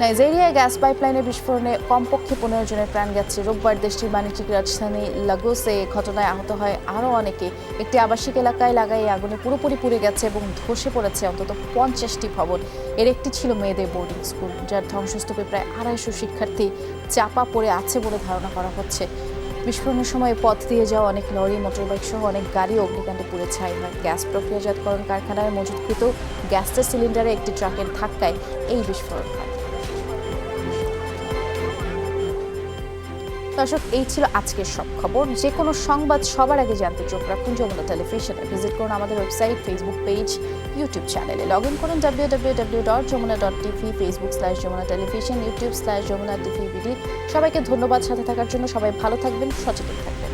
নাইজেরিয়ায় গ্যাস পাইপলাইনের বিস্ফোরণে কমপক্ষে 15 জনের প্রাণ গেছে। রোববার দেশটির বাণিজ্যিক রাজধানী লাগোসে ঘটনায় আহত হয় আরও অনেকে। একটি আবাসিক এলাকায় লাগা এই আগুনে পুরোপুরি পুড়ে গেছে এবং ধসে পড়েছে অন্তত 50টি ভবন। এর একটি ছিল মেয়েদের বোর্ডিং স্কুল, যার ধ্বংসস্তূপে প্রায় 250 শিক্ষার্থী চাপা পড়ে আছে বলে ধারণা করা হচ্ছে। বিস্ফোরণের সময় পথ দিয়ে যাওয়া অনেক লরি, মোটরবাইক সহ অনেক গাড়ি অগ্নিকাণ্ডে পুড়ে ছাই হয়। গ্যাস প্রক্রিয়াজাতকরণ কারখানায় মজুতকৃত গ্যাসের সিলিন্ডারে একটি ট্রাকের ধাক্কায় এই বিস্ফোরণ হয়। দর্শক, এই ছিল আজকের সব খবর। যে কোনো সংবাদ সবার আগে জানতে চোখ রাখুন যমুনা টেলিভিশনে। ভিজিট করুন আমাদের ওয়েবসাইট, ফেসবুক পেজ, ইউটিউব চ্যানেলে। লগ ইন করুন www.jamuna.tv, Facebook/যমুনা টেলিভিশন, YouTube/যমুনা টিভি বিডি। সবাইকে ধন্যবাদ সাথে থাকার জন্য। সবাই ভালো থাকবেন, সচেতন থাকবেন।